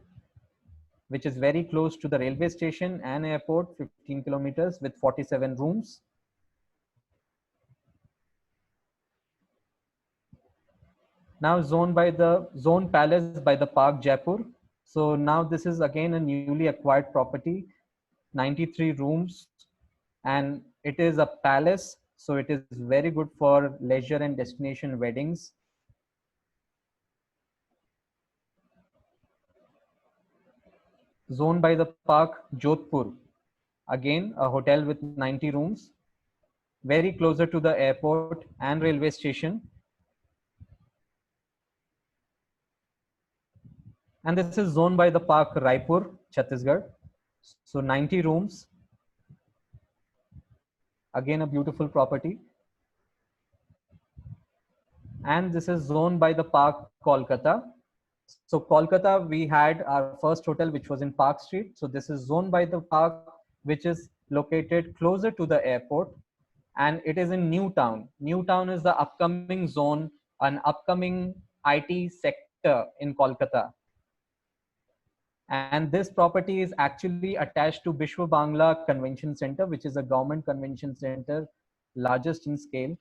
A: which is very close to the railway station and airport, 15 kilometers with 47 rooms. Now zone palace by the park Jaipur. So now this is again a newly acquired property, 93 rooms, and it is a palace. So it is very good for leisure and destination weddings. Zone by the park Jodhpur, again a hotel with 90 rooms, very closer to the airport and railway station. And this is zone by the park Raipur, Chhattisgarh. So 90 rooms, again a beautiful property. And this is zone by the park Kolkata. So Kolkata, we had our first hotel, which was in Park Street. So this is zone by the park, which is located closer to the airport. And it is in Newtown. Newtown is the upcoming zone, an upcoming IT sector in Kolkata. And this property is actually attached to Bishwa Bangla Convention Center, which is a government convention center, largest in scale.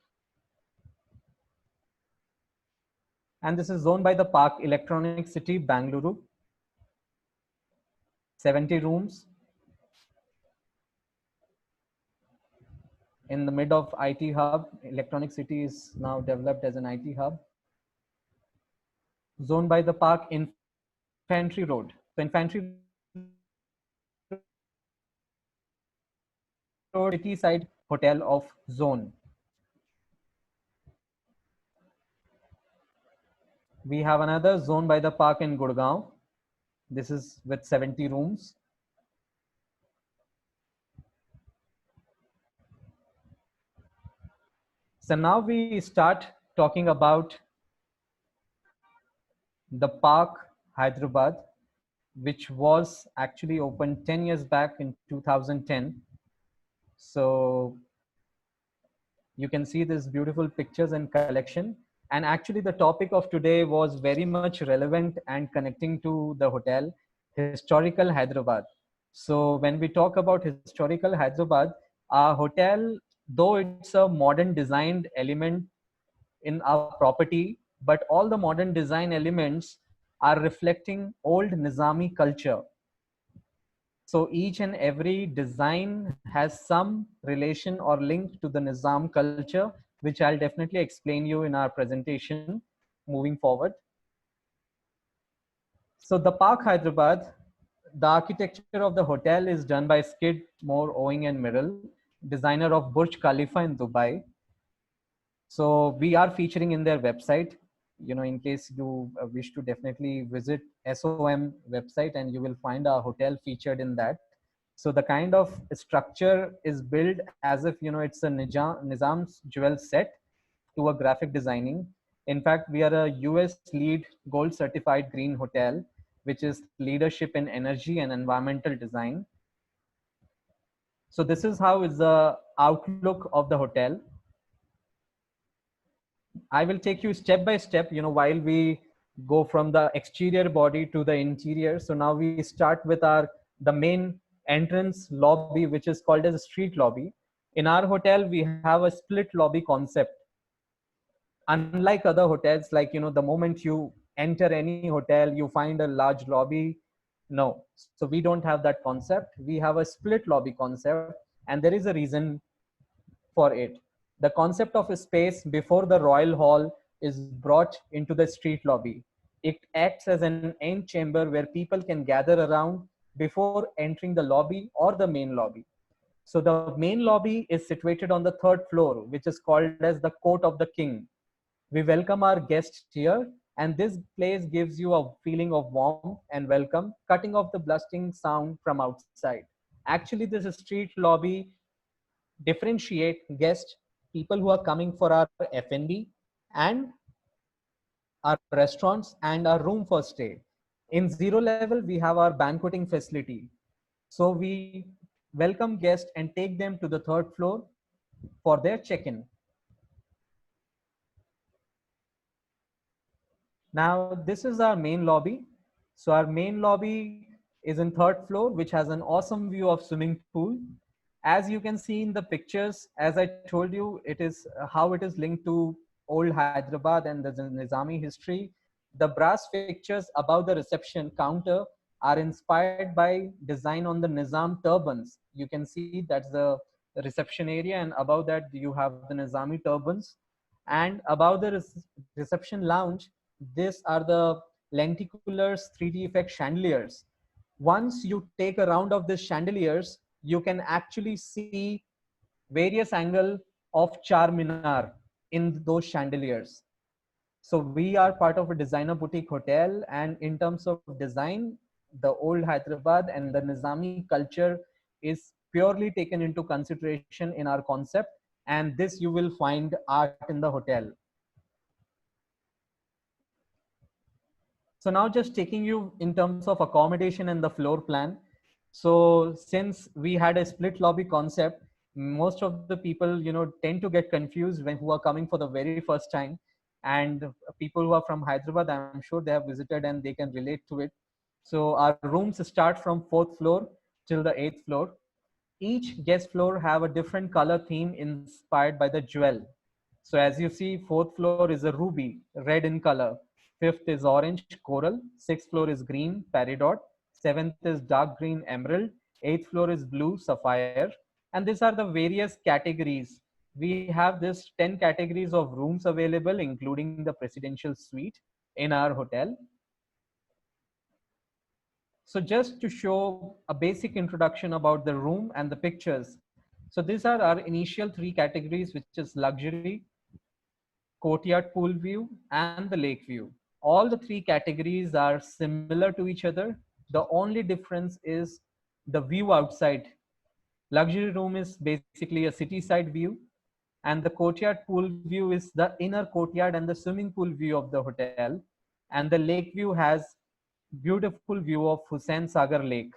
A: And this is zoned by the Park Electronic City, Bangalore. 70 rooms. In the mid of IT hub, Electronic City is now developed as an IT hub. Zoned by the Park Infantry Road. So Infantry Road, city side hotel of zone. We have another zone by the park in Gurgaon. This is with 70 rooms. So now we start talking about the park Hyderabad, which was actually opened 10 years back in 2010. So you can see this beautiful pictures and collection. And actually the topic of today was very much relevant and connecting to the hotel, historical Hyderabad. So when we talk about historical Hyderabad, our hotel, though it's a modern designed element in our property, but all the modern design elements are reflecting old Nizami culture. So each and every design has some relation or link to the Nizam culture, which I'll definitely explain you in our presentation moving forward. So the Park Hyderabad, the architecture of the hotel is done by Skidmore, Owing and Merrill, designer of Burj Khalifa in Dubai. So we are featuring in their website, you know, in case you wish to definitely visit SOM website, and you will find our hotel featured in that. So the kind of structure is built as if, you know, it's a Nizam's jewel set to a graphic designing. In fact, we are a US LEED gold certified green hotel, which is leadership in energy and environmental design. So this is how is the outlook of the hotel. I will take you step by step, you know, while we go from the exterior body to the interior. So now we start with the main entrance lobby, which is called as a street lobby. In our hotel, we have a split lobby concept. Unlike other hotels, like, you know, the moment you enter any hotel, you find a large lobby. No, so we don't have that concept. We have a split lobby concept, and there is a reason for it. The concept of a space before the royal hall is brought into the street lobby. It acts as an end chamber where people can gather around before entering the lobby or the main lobby. So the main lobby is situated on the third floor, which is called as the Court of the King. We welcome our guests here And this place gives you a feeling of warmth and welcome, cutting off the blasting sound from outside. Actually, this street lobby differentiate guests, people who are coming for our F&B and our restaurants and our room for stay. In zero level, we have our banqueting facility. So we welcome guests and take them to the third floor for their check-in. Now, this is our main lobby. So our main lobby is in third floor, which has an awesome view of swimming pool. As you can see in the pictures, as I told you, it is how it is linked to old Hyderabad and the Nizami history. The brass fixtures above the reception counter are inspired by design on the Nizam turbans. You can see that's the reception area, and above that you have the Nizami turbans. And above the reception lounge, these are the lenticulars 3D effect chandeliers. Once you take a round of these chandeliers, you can actually see various angle of Charminar in those chandeliers. So we are part of a designer boutique hotel, and in terms of design, the old Hyderabad and the Nizami culture is purely taken into consideration in our concept, and this you will find art in the hotel. So now just taking you in terms of accommodation and the floor plan. So since we had a split lobby concept, most of the people, tend to get confused when who are coming for the very first time. And people who are from Hyderabad, I'm sure they have visited and they can relate to it. So our rooms start from fourth floor till the eighth floor. Each guest floor have a different color theme inspired by the jewel. So as you see, fourth floor is a ruby, red in color. Fifth is orange, coral. Sixth floor is green, peridot. Seventh is dark green, emerald. Eighth floor is blue, sapphire. And these are the various categories. We have this 10 categories of rooms available, including the presidential suite in our hotel. So just to show a basic introduction about the room and the pictures. So these are our initial three categories, which is luxury, courtyard pool view, and the lake view. All the three categories are similar to each other. The only difference is the view outside. Luxury room is basically a city side view, and the courtyard pool view is the inner courtyard and the swimming pool view of the hotel. And the lake view has beautiful view of Hussain Sagar Lake.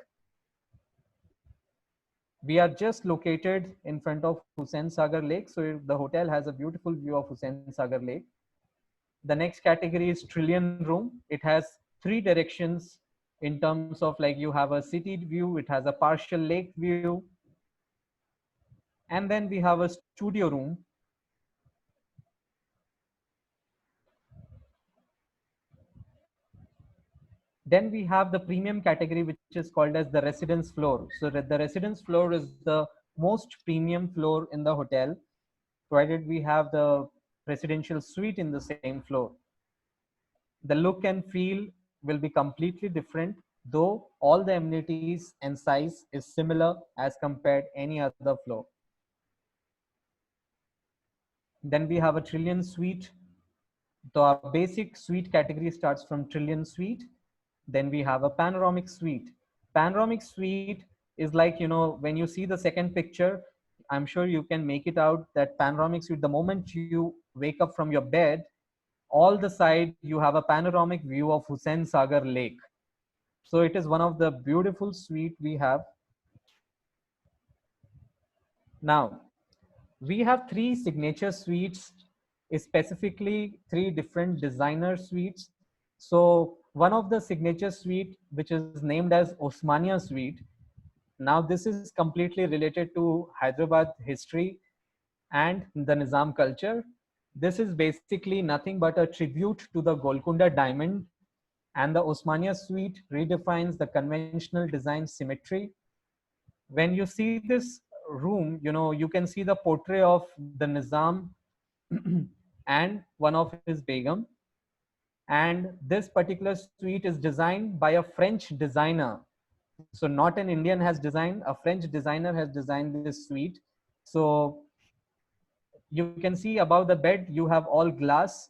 A: We are just located in front of Hussain Sagar Lake, so the hotel has a beautiful view of Hussain Sagar Lake. The next category is trillion room. It has three directions in terms of, like, you have a city view, it has a partial lake view, and then we have a studio room. Then we have the premium category, which is called as the residence floor. So the residence floor is the most premium floor in the hotel, provided we have the presidential suite in the same floor. The look and feel will be completely different, though all the amenities and size is similar as compared any other floor. Then we have a trillion suite. The basic suite category starts from trillion suite. Then we have a panoramic suite. Panoramic suite is like, when you see the second picture, I'm sure you can make it out that panoramic suite, the moment you wake up from your bed, all the side you have a panoramic view of Hussain Sagar Lake. So it is one of the beautiful suite we have. Now, we have three signature suites, specifically three different designer suites. So one of the signature suite, which is named as Osmania Suite. Now this is completely related to Hyderabad history and the Nizam culture. This is basically nothing but a tribute to the Golconda diamond, and the Osmania Suite redefines the conventional design symmetry. When you see this room, you can see the portrait of the Nizam and one of his Begum. And this particular suite is designed by a French designer. So not an Indian has designed, a French designer has designed this suite. So you can see above the bed, you have all glass.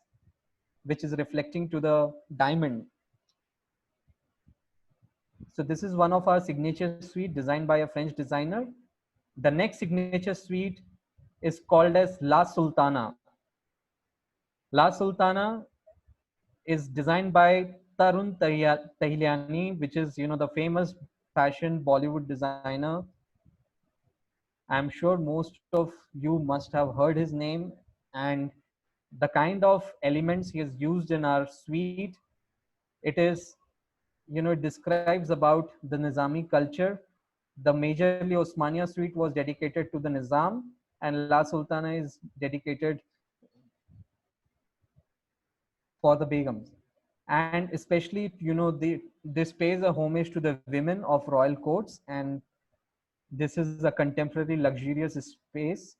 A: which is reflecting to the diamond. So this is one of our signature suite designed by a French designer. The next signature suite is called as La Sultana. La Sultana is designed by Tarun Tahiliani, which is, the famous fashion Bollywood designer. I'm sure most of you must have heard his name, and the kind of elements he has used in our suite, it is, it describes about the Nizami culture. The majorly Osmania suite was dedicated to the Nizam, and La Sultana is dedicated for the Begums. And especially, this pays a homage to the women of royal courts, and this is a contemporary luxurious space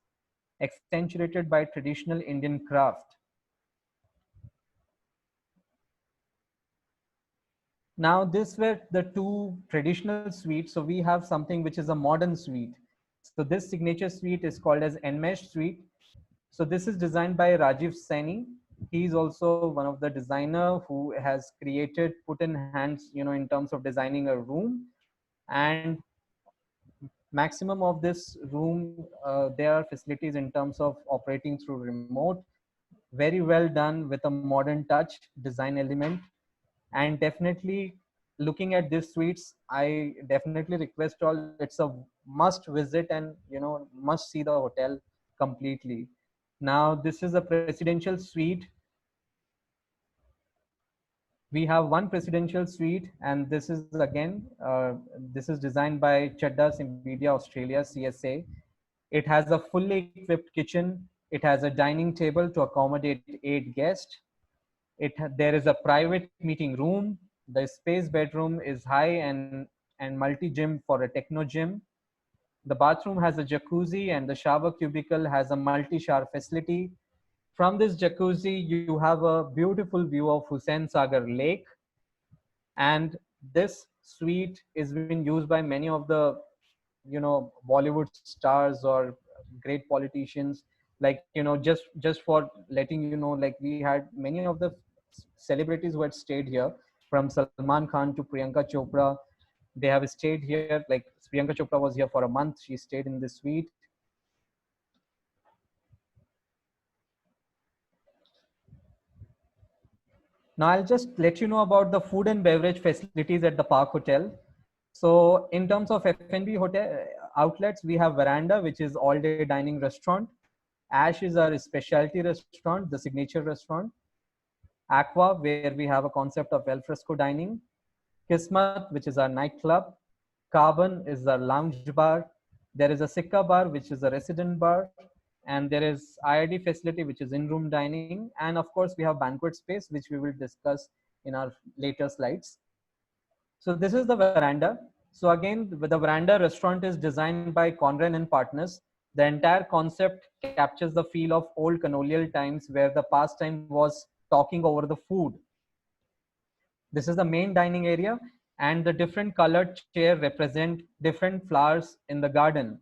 A: accentuated by traditional Indian craft. Now, these were the two traditional suites. So we have something which is a modern suite. So this signature suite is called as Enmesh suite. So this is designed by Rajiv Saini. He is also one of the designer who has created, put in hands, in terms of designing a room. And maximum of this room, there are facilities in terms of operating through remote, very well done with a modern touch design element. And definitely looking at these suites, I definitely request all, it's a must visit and must see the hotel completely. Now this is a presidential suite. We have one presidential suite, and this is again, this is designed by Chadda Simpedia Australia, CSA. It has a fully equipped kitchen. It has a dining table to accommodate 8 guests. There is a private meeting room. The space bedroom is high and multi-gym for a techno gym. The bathroom has a jacuzzi, and the shower cubicle has a multi-shower facility. From this jacuzzi, you have a beautiful view of Hussain Sagar Lake. And this suite is being used by many of the, Bollywood stars or great politicians. Like, just for letting you know, like we had many of the celebrities who had stayed here, from Salman Khan to Priyanka Chopra. They have stayed here. Like Priyanka Chopra was here for a month. She stayed in this suite. Now I'll just let you know about the food and beverage facilities at the Park Hotel. So in terms of F&B hotel outlets, we have Veranda, which is all-day dining restaurant. Ash is our specialty restaurant, the signature restaurant. Aqua, where we have a concept of al fresco dining. Kismat, which is our nightclub. Carbon is our lounge bar. There is a Sikka bar, which is a resident bar. And there is IRD facility, which is in-room dining. And of course, we have banquet space, which we will discuss in our later slides. So this is the Veranda. So again, the Veranda restaurant is designed by Conran and Partners. The entire concept captures the feel of old colonial times where the pastime was talking over the food. This is the main dining area, and the different colored chair represent different flowers in the garden.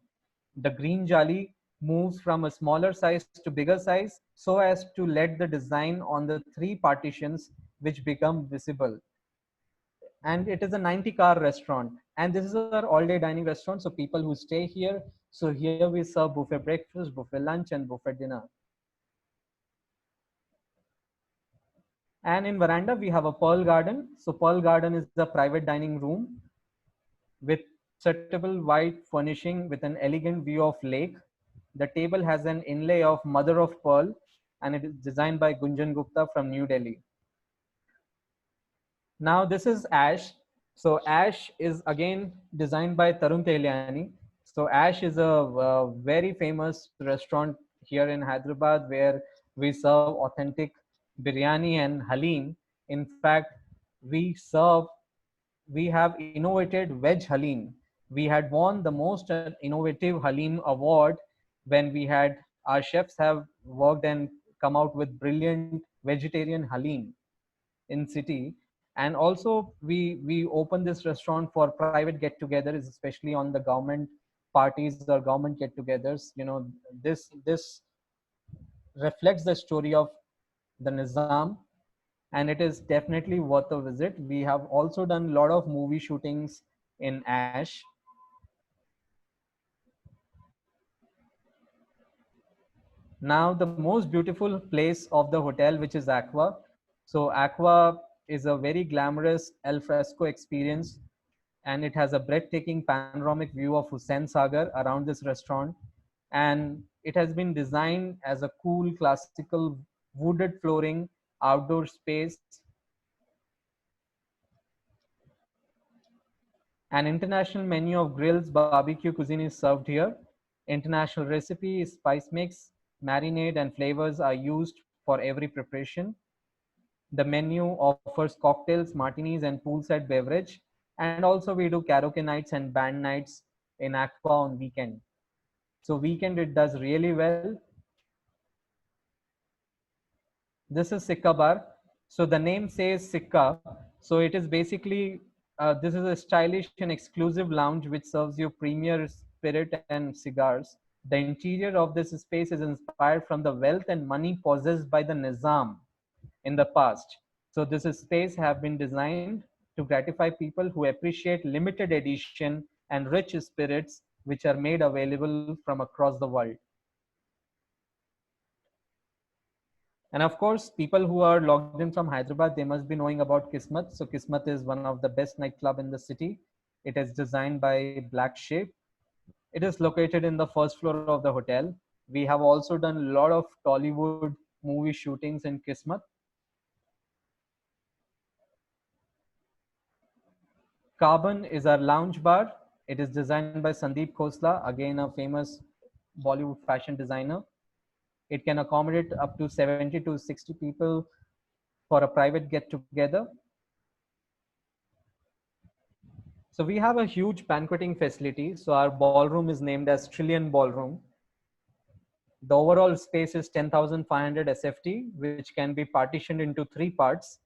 A: The green jali moves from a smaller size to bigger size so as to let the design on the 3 partitions which become visible. And it is a 90-car restaurant, and this is our all-day dining restaurant. So people who stay here, so here we serve buffet breakfast, buffet lunch, and buffet dinner. And in Veranda, we have a Pearl Garden. So Pearl Garden is the private dining room with suitable white furnishing with an elegant view of lake. The table has an inlay of mother of pearl, and it is designed by Gunjan Gupta from New Delhi. Now this is Ash. So Ash is again designed by Tarun Tehliani. So Ash is a very famous restaurant here in Hyderabad where we serve authentic biryani and halim. In fact, we have innovated veg halim. We had won the most innovative halim award when we had our chefs have worked and come out with brilliant vegetarian halim in city. And also we open this restaurant for private get-togethers, especially on the government parties or government get-togethers. This reflects the story of the Nizam. and it is definitely worth a visit. We have also done a lot of movie shootings in Ash. Now, the most beautiful place of the hotel, which is Aqua. So Aqua is a very glamorous al fresco experience, and it has a breathtaking panoramic view of Hussain Sagar around this restaurant. And it has been designed as a cool, classical, wooded flooring, outdoor space. An international menu of grills, barbecue cuisine is served here. International recipe, spice mix, marinade, and flavors are used for every preparation. The menu offers cocktails, martinis, and poolside beverage. And also we do karaoke nights and band nights in Aqua on weekend. So weekend it does really well. This is Sikka Bar. So the name says Sikka. So it is basically, this is a stylish and exclusive lounge which serves you premier spirit and cigars. The interior of this space is inspired from the wealth and money possessed by the Nizam in the past. So this space have been designed to gratify people who appreciate limited edition and rich spirits which are made available from across the world. And of course, people who are logged in from Hyderabad, they must be knowing about Kismet. So Kismet is one of the best nightclub in the city. It is designed by Black Sheep. It is located in the first floor of the hotel. We have also done a lot of Tollywood movie shootings in Kismet. Carbon is our lounge bar. It is designed by Sandeep Khosla, again a famous Bollywood fashion designer. It can accommodate up to 70 to 60 people for a private get together. So we have a huge banqueting facility. So our ballroom is named as Trillion Ballroom. The overall space is 10,500 SFT, which can be partitioned into 3 parts.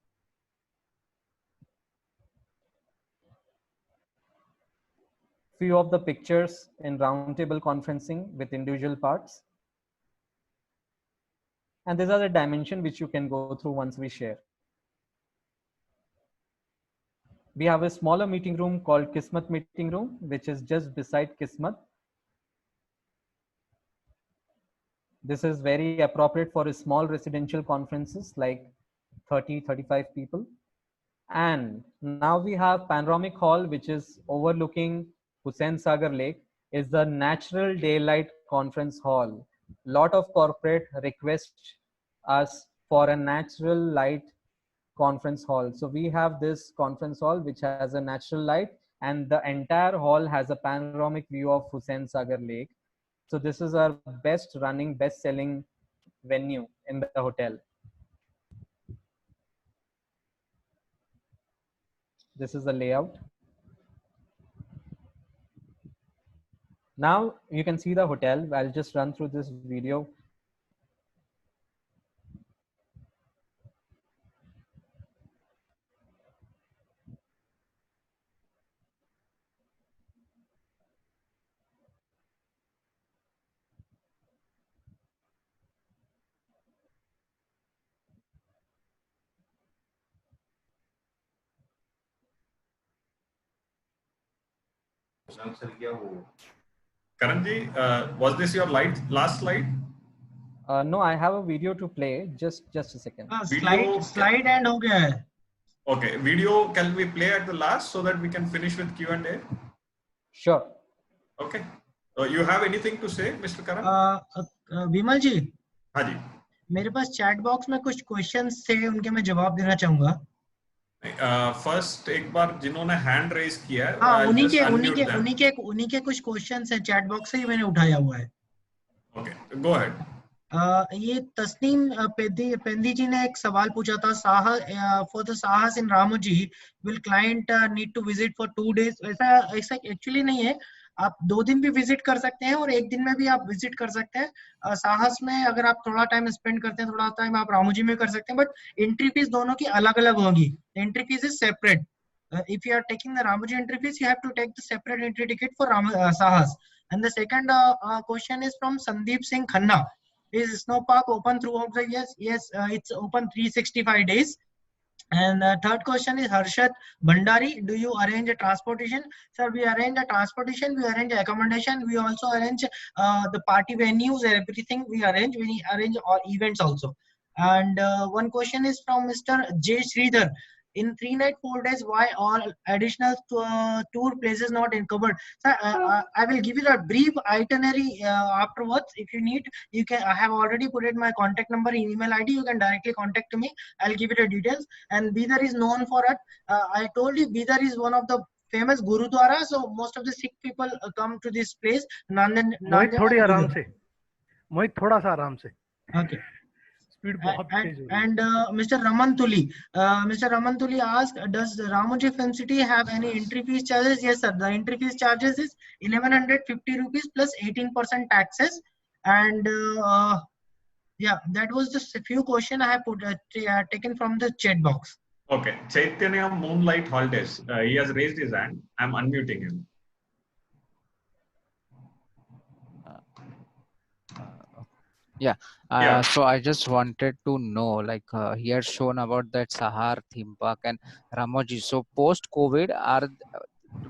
A: Few of the pictures in roundtable conferencing with individual parts. And these are the dimensions which you can go through once we share. We have a smaller meeting room called Kismet Meeting Room, which is just beside Kismet. This is very appropriate for small residential conferences like 30, 35 people. And now we have Panoramic Hall, which is overlooking Hussain Sagar Lake, is the natural daylight conference hall. Lot of corporate request us for a natural light conference hall. So we have this conference hall which has a natural light, and the entire hall has a panoramic view of Hussain Sagar Lake. So this is our best running, best selling venue in the hotel. This is the layout. Now you can see the hotel. I'll just run through this video.
B: Karanji, was this your last slide?
A: No, I have a video to play. Just a second.
D: Slide and ho gaya hai.
B: Okay, video can we play at the last so that we can finish with Q&A?
A: Sure.
B: Okay. You have anything to say, Mr. Karan?
D: विमल जी,
B: हाँ जी.
D: मेरे पास chat box में कुछ questions थे, उनके मैं जवाब देना चाहूंगा.
B: फर्स्ट एक बार जिन्होंने हैंड रेज किया है,
D: हाँ, उन्हीं के कुछ क्वेश्चंस हैं, चैट बॉक्स से ही मैंने उठाया हुआ है.
B: Okay, go ahead.
D: ये तस्नीम पेंदी जी ने एक सवाल पूछा था, फॉर द साहस in Ramoji will client need to visit for 2 days. ऐसा एक्चुअली नहीं है, आप 2 दिन भी विजिट कर सकते हैं और 1 दिन में भी आप विजिट कर सकते हैं. साहस में अगर आप थोड़ा टाइम स्पेंड करते हैं, थोड़ा टाइम आप रामोजी में कर सकते हैं, बट एंट्री फीस दोनों की अलग अलग होगी. Entry fees is separate. if you are taking the Ramoji entry fees, you have to take the separate entry ticket for Sahas. And the second question is from Sandeep Singh Khanna. Is Snow Park open throughout the years? Yes, it's open 365 days. And third question is Harshad Bandari. Do you arrange a transportation? Sir, we arrange a transportation, we arrange accommodation, we also arrange the party venues, everything we arrange. We arrange all events also. And one question is from Mr. J. Sridhar. In 3 night 4 days, why all additional tour places not in covered? Sir, I will give you a brief itinerary afterwards. If you need, you can. I have already put it my contact number, email ID. You can directly contact me. I'll give you the details. And Bidar is known for it. I told you Bidar is one of the famous Gurudwara, so most of the Sikh people come to this place.
C: Mohit
D: Nandan
C: थोड़ी
D: and
C: आराम
D: Bidar.
C: से, मोहित थोड़ा सा आराम से,
D: Okay.
C: Speed बहुत तेज हो रही है.
D: And Mr. Raman Tuli asked, does Ramoji Film City have any entry fees charges? Yes, sir. The entry fees charges is 1150 rupees plus 18% taxes. And yeah, that was just a few questions I have put taken from the chat box.
B: Okay, Chaitanya Moonlight Holidays. He has raised his hand. I'm unmuting him.
E: Yeah.
B: Yeah.
E: So I just wanted to know, like he had shown about that Sahar theme park and Ramoji. So post COVID,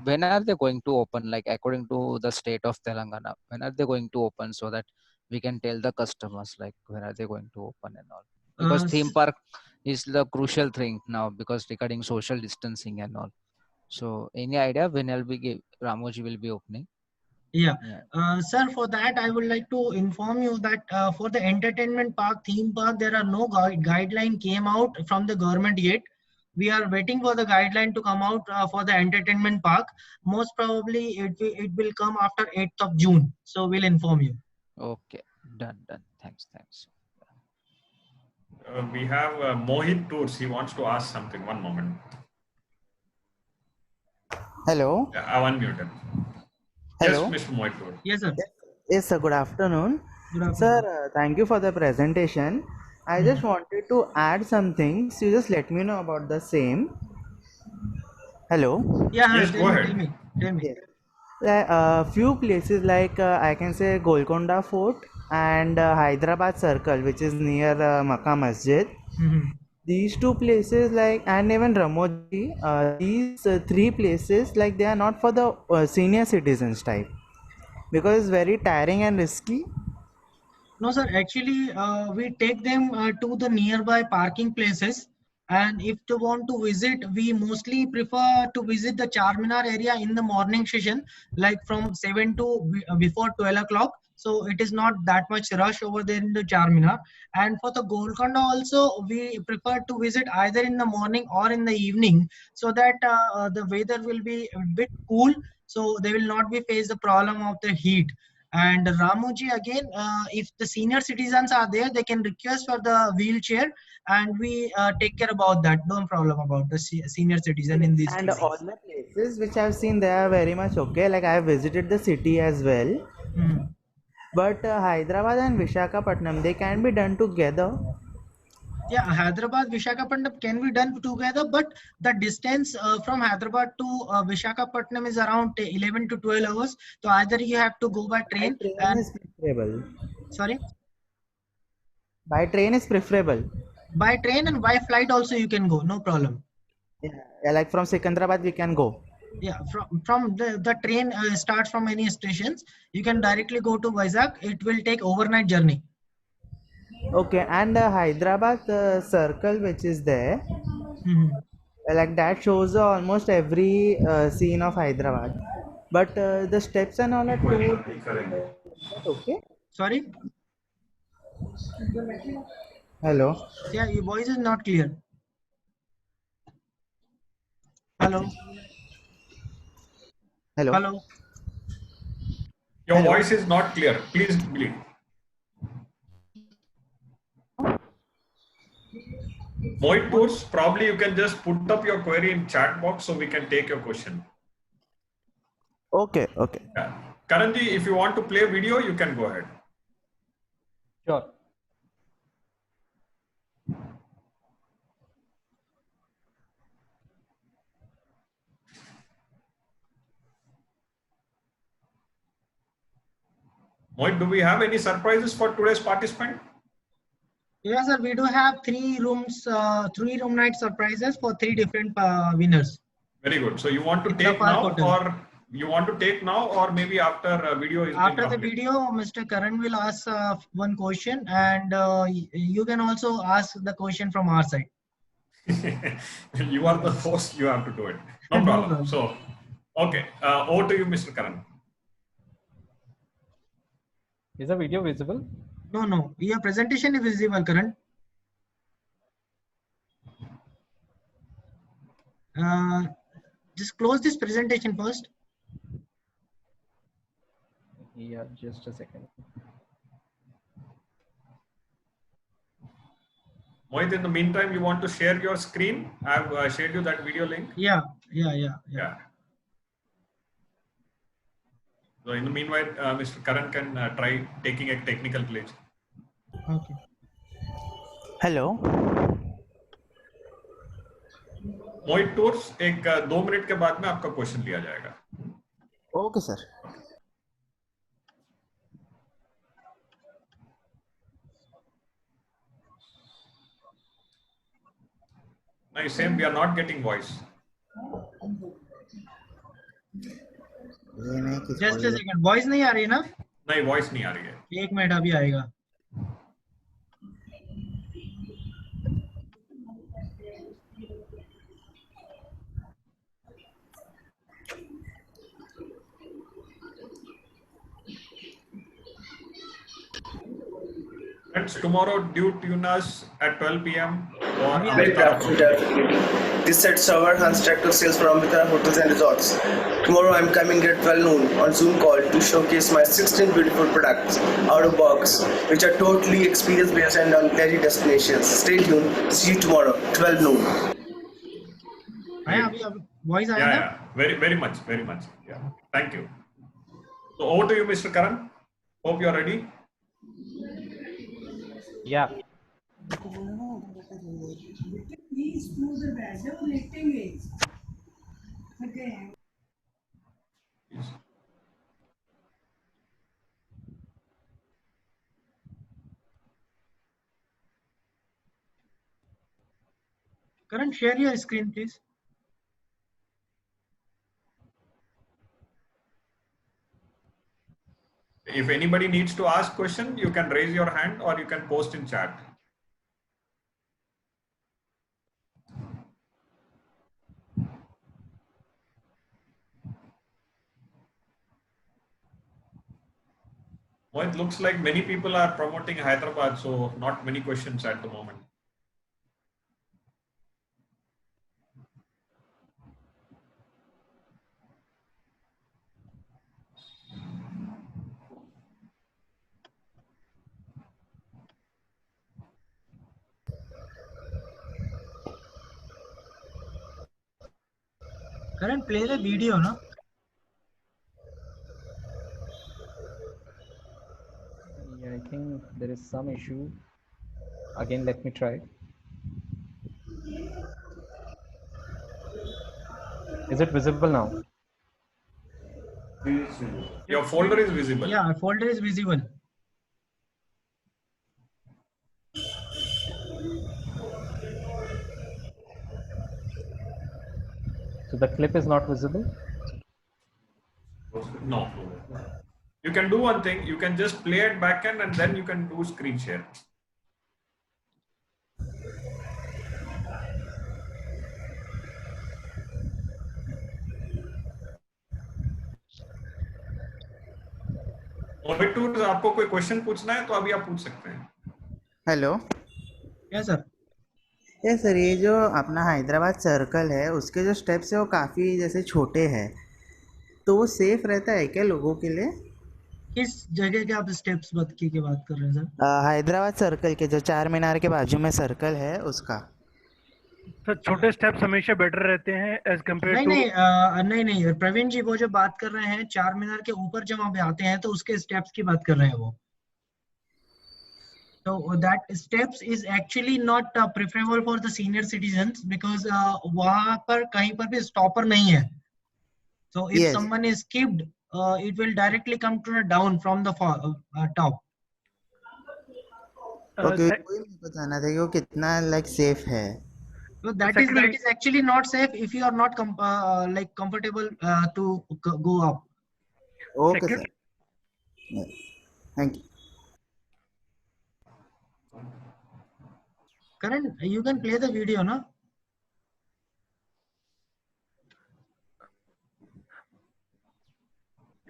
E: when are they going to open? Like according to the state of Telangana, when are they going to open so that we can tell the customers like when are they going to open and all? Because theme park is the crucial thing now because regarding social distancing and all. So any idea when Ramoji will be opening?
D: Yeah.
E: Yeah.
D: Sir, for that, I would like to inform you that for the entertainment park, theme park, there are no guideline came out from the government yet. We are waiting for the guideline to come out for the entertainment park. Most probably, it will come after 8th of June. So we'll inform you.
E: Okay. Done. Thanks.
B: We have Mohit Tours. He wants to ask something. One moment.
F: Hello.
B: Yeah, I've unmuted.
F: Hello.
B: Yes, Mr. Mohit Tours.
D: Yes, sir.
F: Yes, sir. Good afternoon.
D: Good afternoon.
F: Sir, thank you for the presentation. I just wanted to add some things. You just let me know about the same. Hello.
D: Yeah,
B: Yes, go ahead.
D: Tell me.
F: Yes. Few places like I can say Golconda Fort and Hyderabad Circle, which is near Makkah Masjid. These two places, like, and even Ramoji, these three places, like, they are not for the senior citizens type because it's very tiring and risky.
D: No, sir. Actually, we take them to the nearby parking places. And if they want to visit, we mostly prefer to visit the Charminar area in the morning session, like from 7 to before 12 o'clock. So it is not that much rush over there in the Charminar. And for the Golconda also, we prefer to visit either in the morning or in the evening so that the weather will be a bit cool. So they will not be face the problem of the heat. And Ramoji again, if the senior citizens are there, they can request for the wheelchair, and we take care about that. No problem about the senior citizen in these
F: And
D: cases.
F: all the places which I've seen, they are very much okay. Like, I have visited the city as well. But Hyderabad and Visakhapatnam, they can be done together.
D: Yeah, Hyderabad, Visakhapatnam can be done together, but the distance from Hyderabad to Visakhapatnam is around 11 to 12 hours. So either you have to go by train.
F: By train
D: And
F: is preferable.
D: sorry,
F: By train is preferable.
D: by train and by flight also you can go. No problem.
F: Yeah, like from Secunderabad we can go.
D: Yeah, from the train starts from any stations. You can directly go to Vizag. It will take overnight journey.
F: Okay, and Hyderabad circle which is there, like that shows almost every scene of Hyderabad. But the steps and all are too. Okay.
D: Sorry.
F: Hello.
D: Yeah, your voice is not clear. Hello.
F: Hello.
D: Hello.
B: Your
F: Hello.
B: voice is not clear. Please repeat. Mohit Tours, probably you can just put up your query in chat box so we can take your question.
F: Okay. Okay.
B: Yeah. Karanji, if you want to play video, you can go ahead.
A: Sure.
B: Mohit, do we have any surprises for today's participant?
D: Yes, sir. We do have 3 room night surprises for 3 different winners.
B: Very good. So you want to
D: It's a
B: take
D: Park
B: now,
D: Hotel.
B: or you want to take now, or maybe after video is
D: After
B: been
D: the
B: completed?
D: video, Mr. Karan will ask one question, and you can also ask the question from our side.
B: You are the host. You have to do it. No
D: No
B: problem.
D: problem.
B: So, okay. Over to you, Mr. Karan.
A: Is the video visible?
D: No. Your presentation is visible, Karan. Just close this presentation first.
A: Yeah, just a second.
B: Mohit, in the meantime, you want to share your screen? I've shared you that video link.
D: Yeah.
B: Yeah. So in the meanwhile, Mr. Karan can try taking a technical glitch.
D: Okay.
F: Hello
B: Mohit tours एक 2 minute के बाद में आपका question लिया जाएगा.
F: Okay sir
B: No, same. We are not getting voice.
D: Just a second. Voice नहीं आ रही ना?
B: नहीं, voice नहीं आ रही है.
D: 1 मिनट अभी आएगा.
B: Friends, tomorrow do tune us at 12 p.m. for
G: Very proud to tell. This set server has tractor sales for Amrita Hotels and Resorts. Tomorrow I'm coming at 12 noon on Zoom call to showcase my 16 beautiful products out of box, which are totally experience based and on quality destinations. Stay tuned. See you tomorrow, 12 noon.
D: आया अभी voice आया ना?
B: Yeah. Very much. Yeah. Thank you. So over to you, Mr. Karan. Hope you are ready.
A: Yeah.
H: Please do the weather connecting it. Okay.
D: Karan, share your screen, please.
B: If anybody needs to ask question, you can raise your hand or you can post in chat. Well, it looks like many people are promoting Hyderabad, so not many questions at the moment.
D: Karan, play the video, no?
A: Yeah, I think there is some issue. Again, let me try. Is it visible now?
B: Your folder is visible.
D: Yeah, folder is visible.
A: So the clip is not visible?
B: No. You can do one thing. You can just play it back end and then you can do screen share. Mohit tours, आपको कोई question पूछना है तो अभी आप पूछ सकते हैं.
F: Hello
D: Yes, sir.
F: Yes sir ये जो अपना हैदराबाद सर्कल है उसके जो स्टेप्स है वो काफ़ी जैसे छोटे हैं तो वो सेफ रहता है क्या लोगों के लिए
D: किस जगह के आप स्टेप्स की बात कर रहे हैं सर?
F: हैदराबाद सर्कल के जो चार मीनार के बाजू में सर्कल है उसका
C: सर छोटे स्टेप्स हमेशा बेटर रहते हैं एज कम्पेयर टू
D: नहीं प्रवीण जी वो जो बात कर रहे हैं चार मीनार के ऊपर जब आप आते हैं तो उसके स्टेप्स की बात कर रहे हैं वो. So that steps is actually not preferable for the senior citizens because वहाँ पर कहीं पर भी stopper नहीं है. So if
F: Yes.
D: someone is skipped, it will directly come to the down from the top.
F: Okay, वही मेरे को जानना था कि वो कितना लाइक सेफ है.
D: So that is actually not safe if you are not like comfortable to go up.
F: Okay sir, thank you.
D: Karan, you can play the video, no?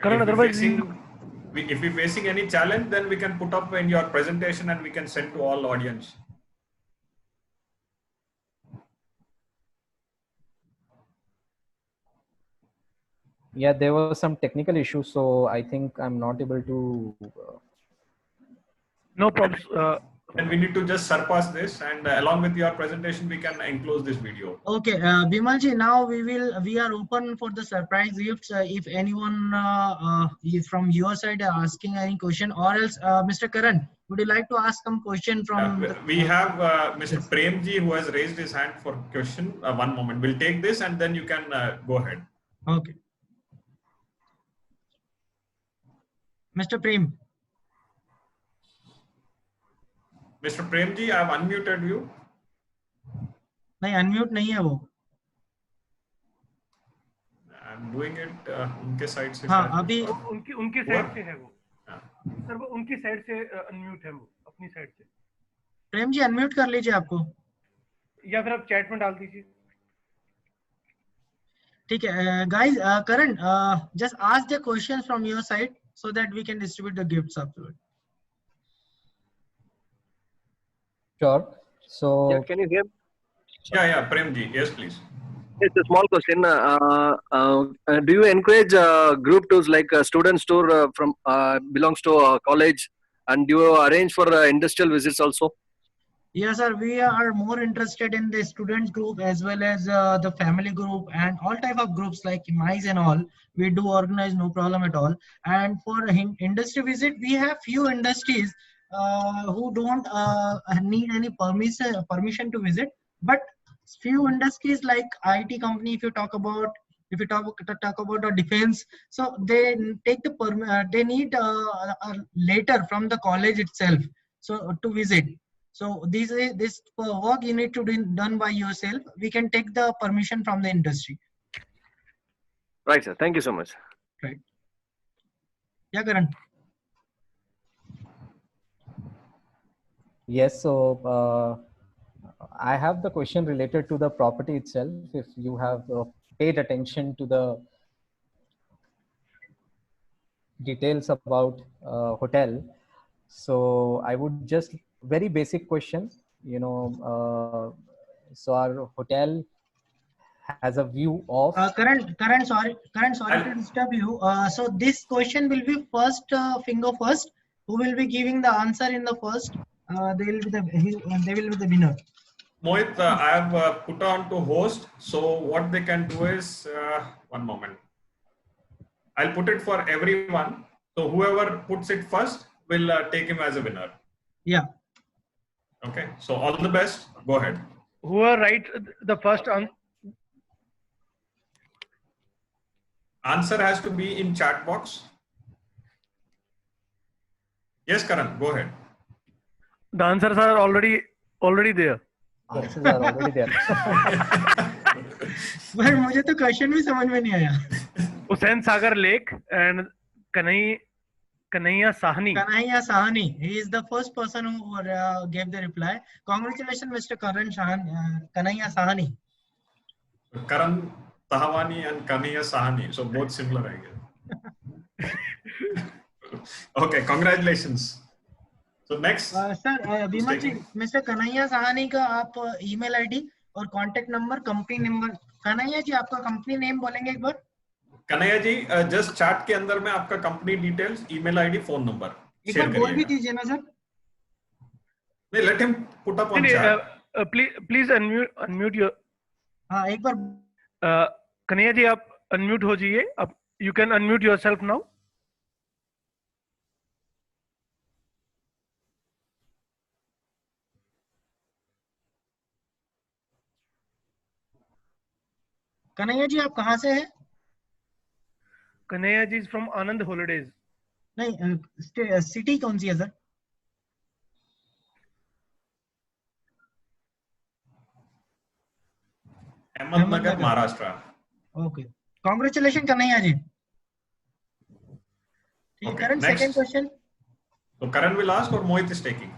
C: Karan, otherwise
B: if we're facing any challenge, then we can put up in your presentation and we can send to all audience.
A: Yeah, there were some technical issues, so I think I'm not able to.
C: no problems.
B: And we need to just surpass this, and along with your presentation, we can enclose this video.
D: Okay, Bimalji, now we are open for the surprise gifts. If anyone from your side are asking any question, or else, Mr. Karan, would you like to ask some question from?
B: We have Mr. Premji who has raised his hand for question. One moment, we'll take this, and then you can go ahead.
D: Okay, Mr. Prem.
B: Mr. Premji, I have unmuted you.
D: नहीं unmute नहीं है वो.
B: I'm doing it उनके side से.
D: हाँ अभी
C: उनकी side से है वो. सर वो उनकी साइड से अनम्यूट है वो अपनी साइड से.
D: प्रेम जी अनम्यूट कर लीजिए आपको.
C: या फिर आप चैट में डाल दीजिए.
D: ठीक है guys, Karan, just ask the questions from your side so that we can distribute the gifts afterward.
A: Sure. So
I: Yeah, can you hear me?
B: Yeah, Premji, yes, please.
I: It's a small question. Do you encourage group tours like students tour from belongs to a college, and do you arrange for industrial visits also?
D: Yes, sir. We are more interested in the students group as well as the family group and all type of groups like MICE and all. We do organize, no problem at all. And for industry visit, we have few industries who don't need any permission to visit, but few industries like IT company, if you talk about the defense, so they take the they need a letter from the college itself, so to visit. So this work you need to do done by yourself. We can take the permission from the industry.
I: Right, sir. Thank you so much.
D: Right. Yeah, Karan.
A: yes, so I have the question related to the property itself. If you have paid attention to the details about hotel, so I would just very basic question. So our hotel has a view of.
D: Karan, sorry to disturb you. So this question will be first finger first. Who will be giving the answer in the first? They will be the winner.
B: Mohit, I have put on to host. So what they can do is, one moment. I'll put it for everyone. So whoever puts it first will take him as a winner.
D: Yeah.
B: Okay. So all the best. Go ahead.
C: Whoever write the first
B: answer has to be in chat box. Yes, Karan, go ahead.
C: The answers are already there.
A: Answers are already there.
D: पर मुझे तो question भी समझ में नहीं आया.
C: Hussain Sagar Lake and Kanhaiya Sahni.
D: Kanhaiya Sahni. He is the first person who gave the reply. Congratulations, Mr. Karan Kanhaiya Sahni.
B: Karan Tahawani and Kanhaiya Sahni. So both similar, I guess. Okay, congratulations. So next.
D: Sir, Bimal ji, Mr. Kanhaiya Sahani का आप email ID और contact number, company number. Kanhaiya जी, आपका company name बोलेंगे एक बार?
B: Kanhaiya ji, just chat के अंदर में आपका company details, email ID, phone number.
D: एक बार बोल भी दीजिए ना सर.
B: नहीं, let him put up on chat.
C: Please unmute your.
D: हाँ, एक बार.
C: कन्हैया जी आप unmute हो जाइए. अब you can unmute yourself now.
D: Kanhaiya ji आप कहाँ से हैं?
C: Kanhaiya ji from Anand holidays.
D: नहीं, सिटी कौन सी है sir?
B: Ahmednagar, Maharashtra.
D: Okay. Congratulations, Kanhaiya ji.
B: Okay,
D: Karan,
B: next.
D: second question.
B: So Karan will ask or Mohit is taking?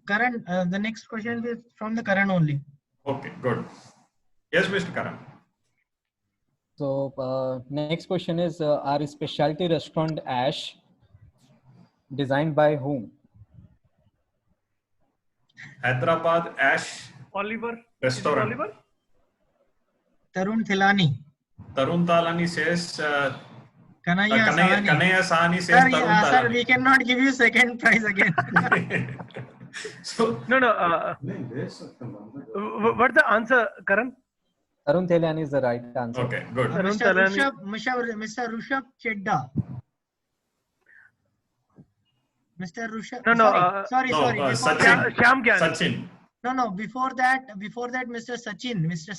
D: Karan, the next question is from the Karan only.
B: Okay, good. Yes, Mr. Karan.
A: So next question is, our specialty restaurant Ash designed by whom?
B: Hyderabad Ash
C: Oliver.
B: Restaurant.
C: Oliver?
D: Tarun Thilani.
B: Tarun Talani says,
D: Kanhaiya Sahani.
B: Kanhaiya Sahani says
D: Sir,
B: Tarun Talani.
D: sir, we cannot give you second prize again.
B: So,
C: No. What's the answer, Karan?
A: Tarun Theliani is the right answer.
B: okay, good.
C: Tarun
D: Mr.
C: Talani.
D: Mr. Rushabh Chedda. Mr. Rushabh.
C: No,
D: Sorry.
B: No,
D: Before
B: Sachin.
D: that,
C: Shyam Gyani.
B: Sachin.
D: no. Before that, Mr. Sachin. Mr.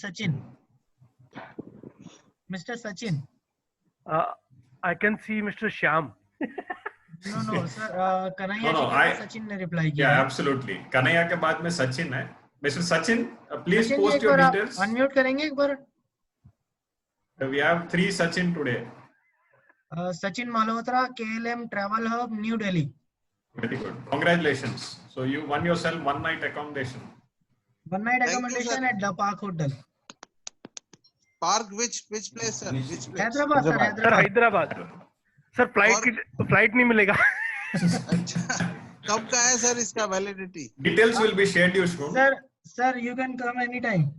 D: Sachin.
C: I can see Mr. Shyam.
D: No, sir. Kanhaiya
B: No,
D: ji के पास Sachin ने reply किया.
B: Yeah, absolutely. Kanhaiya के बाद में Sachin है. Mr. Sachin, please
D: Sachin ji,
B: post
D: एक
B: your
D: बार आप
B: details.
D: unmute करेंगे एक बार.
B: We have 3 Sachin today.
D: Sachin Malhotra, KLM Travel Hub, New Delhi.
B: Very good. Congratulations. So you won yourself one night accommodation.
D: One night
J: Thank you,
D: accommodation
J: sir.
D: at the Park Hotel.
J: Park which place, sir? Which place?
D: Hyderabad, sir.
C: Sir, Hyderabad. Sir, flight नहीं मिलेगा.
J: अच्छा कब का है sir इसका validity?
B: Details will be shared you soon.
D: Sir, you can come anytime.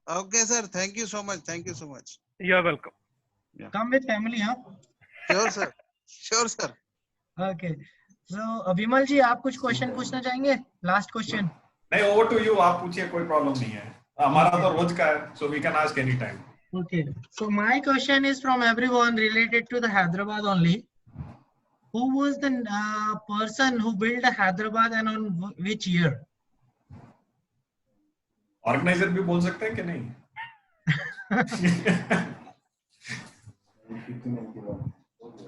J: Okay, sir. Thank you so much. Thank you so much.
C: You are welcome.
D: Come with family, huh?
J: Sure, sir. Sure, sir.
D: Okay. So, Vimal ji, आप कुछ question पूछना चाहेंगे? Last question.
B: नहीं, over to you. आप पूछिए, कोई problem नहीं है. हमारा तो रोज का है, so we can ask anytime.
D: Okay. So my question is from everyone related to the Hyderabad only. Who was the person who built the Hyderabad and on which year?
B: Organizer भी बोल सकते हैं कि नहीं?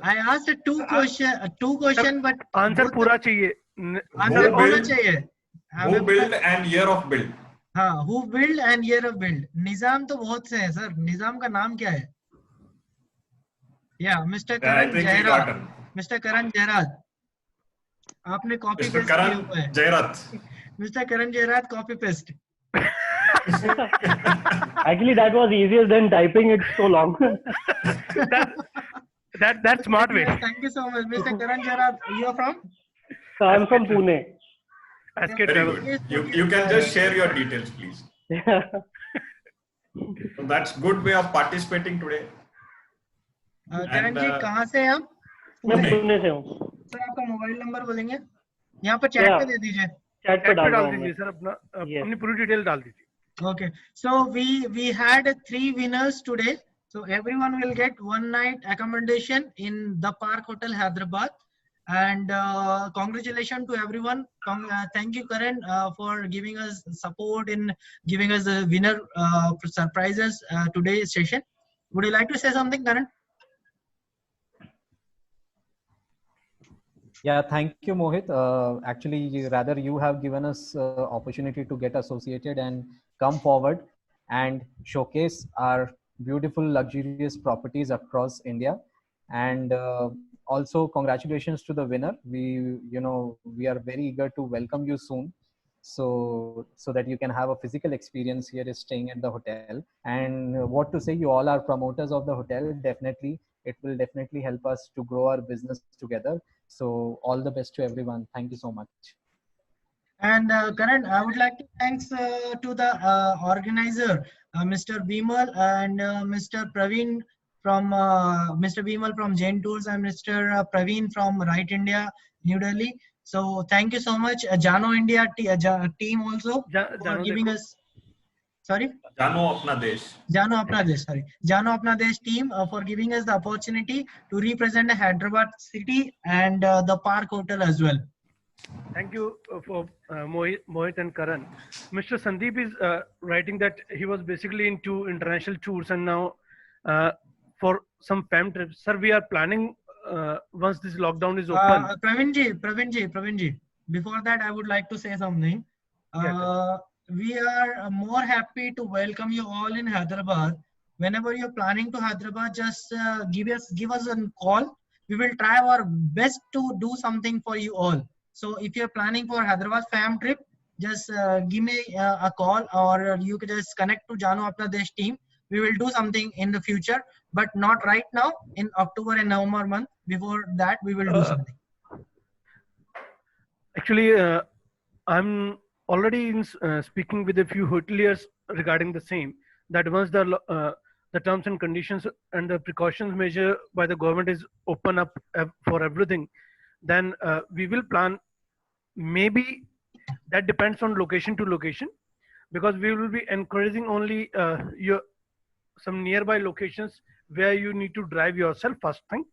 D: I asked two question, but
C: Answer पूरा चाहिए.
D: Answer होना चाहिए.
B: Who built and year of build?
D: हाँ, who build and year of build. निजाम तो बहुत से हैं सर. निजाम का नाम क्या है? Yeah, Mr. Karan Jairaj. Mr. Karan Jairaj. आपने copy
B: Mr.
D: paste
B: Karan
D: किया हुआ है.
B: Jairath.
D: Mr. Karan Jairaj copy paste.
K: Actually, that was easier than typing it so long.
C: That's smart way.
D: Thank you so much, Mr. Karan Jairaj. You are from?
K: So I'm from Pune.
C: SK
B: Very
C: Travel.
B: good. You can just share your details, please. So that's good way of participating today.
D: करण जी कहाँ से हैं आप?
K: मैं पुणे से हूँ.
D: Sir आपका mobile number बोलेंगे? यहाँ पर चैट पे दे दीजिए.
K: चैट पे डाल
C: दीजिए सर अपनी पूरी डिटेल डाल दीजिए.
D: Okay, so we had 3 winners today. So everyone will get one night accommodation in the Park Hotel Hyderabad. And congratulations to everyone. Thank you, Karan, for giving us support in giving us the winner surprises today's session. Would you like to say something, Karan?
A: Yeah, thank you, Mohit. Actually, rather you have given us opportunity to get associated and come forward and showcase our beautiful, luxurious properties across India. And also, congratulations to the winner. We are very eager to welcome you soon, so that you can have a physical experience here staying at the hotel. And what to say, you all are promoters of the hotel. Definitely, it will definitely help us to grow our business together. So all the best to everyone. Thank you so much.
D: And Karan, I would like to thanks to the organizer, Mr. Bimal and Mr. Praveen from Mr. Bimal from Jain Tours and Mr. Praveen from Right India, New Delhi. So thank you so much, Jano India team also for giving us. Sorry.
B: Jano Apna Desh.
D: Jano Apna Desh. Sorry, Jano Apna Desh team for giving us the opportunity to represent the Hyderabad city and the Park Hotel as well.
C: Thank you for Mohit and Karan. Mr. Sandeep is writing that he was basically into international tours and now for some fam trips. Sir, we are planning once this lockdown is open.
D: Praveen ji. Before that, I would like to say something. we are more happy to welcome you all in Hyderabad. Whenever you're planning to Hyderabad, just give us a call. We will try our best to do something for you all. So if you're planning for Hyderabad fam trip, just give me a call, or you can just connect to Janu Apna Desh team. We will do something in the future, but not right now. In October and November month, before that, we will do something.
C: Actually, I'm already speaking with a few hoteliers regarding the same. That once the terms and conditions and the precautions measure by the government is open up for everything, then we will plan. Maybe that depends on location to location, because we will be encouraging only some nearby locations where you need to drive yourself first thing.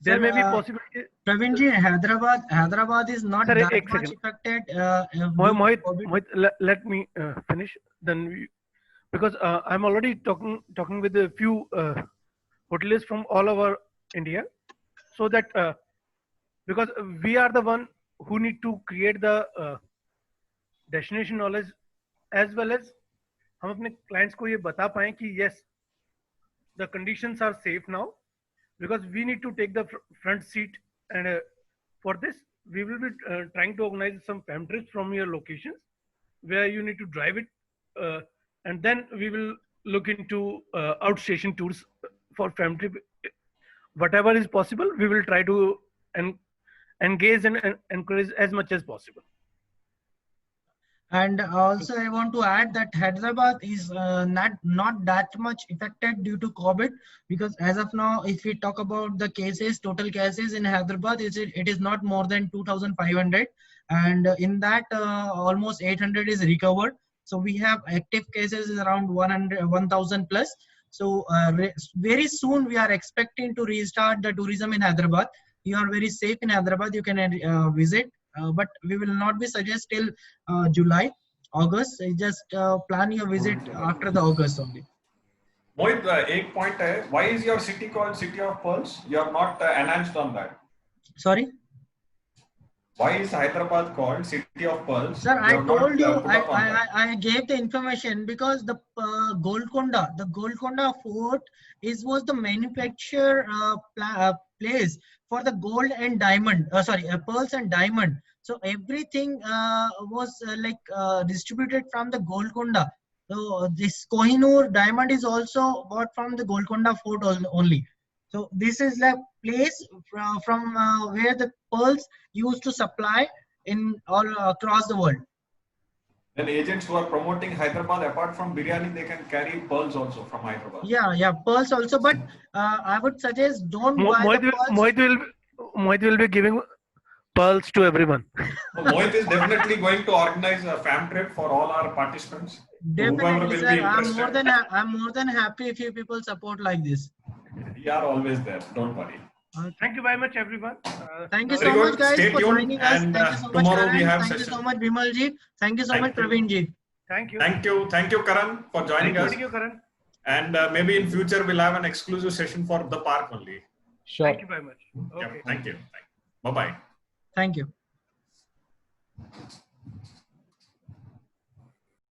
C: There may be possibility.
D: Praveerji, Hyderabad is not
C: Sir,
D: that
C: ek
D: much
C: second.
D: affected.
C: Mohit, let me finish. Then, because I'm already talking with a few hoteliers from all over India, so that because we are the one who need to create the destination knowledge, as well as हम अपने clients को ये बता पाएं कि yes, the conditions are safe now, because we need to take the front seat, and for this we will be trying to organize some fam trips from your locations where you need to drive it, and then we will look into outstation tours for fam trip. Whatever is possible, we will try to engage and encourage as much as possible.
D: And also, I want to add that Hyderabad is not that much affected due to COVID, because as of now, if we talk about the cases, total cases in Hyderabad, it is not more than 2,500, and in that almost 800 is recovered. So we have active cases around 1,000 plus. So very soon we are expecting to restart the tourism in Hyderabad. You are very safe in Hyderabad. You can visit. But we will not be suggest till July, August. Just plan your visit after the August only.
B: Mohit, एक point है. Why is your city called City of Pearls? You have not enhanced on that.
D: Sorry.
B: Why is Hyderabad called City of Pearls?
D: Sir, I told you, I gave the information because the Golconda Fort was the manufacture place for the gold and diamond, pearls and diamond. So everything was distributed from the Golconda. So this Kohinoor diamond is also bought from the Golconda Fort only. So this is the place from where the pearls used to supply in all across the world.
B: Then agents who are promoting Hyderabad, apart from biryani, they can carry pearls also from Hyderabad.
D: Yeah, pearls also. But I would suggest don't buy the pearls.
C: Mohit will be giving pearls to everyone.
B: Mohit is definitely going to organize a fam trip for all our participants.
D: Definitely, sir. I'm more than happy if you people support like this.
B: We are always there. Don't worry.
C: Thank you very much, everyone.
D: Thank you so much, guys, for joining us.
B: And,
D: thank you so much,
B: tomorrow
D: Karan.
B: we have
D: Thank you so much, Bimalji. Thank you so much, Praveenji.
C: Thank you.
B: Thank you, Karan, for joining us.
C: Thank you, Karan.
B: And maybe in future we'll have an exclusive session for the park only.
A: Sure.
C: Thank you very much. Okay.
B: Yeah, thank you. Bye bye.
D: Thank you.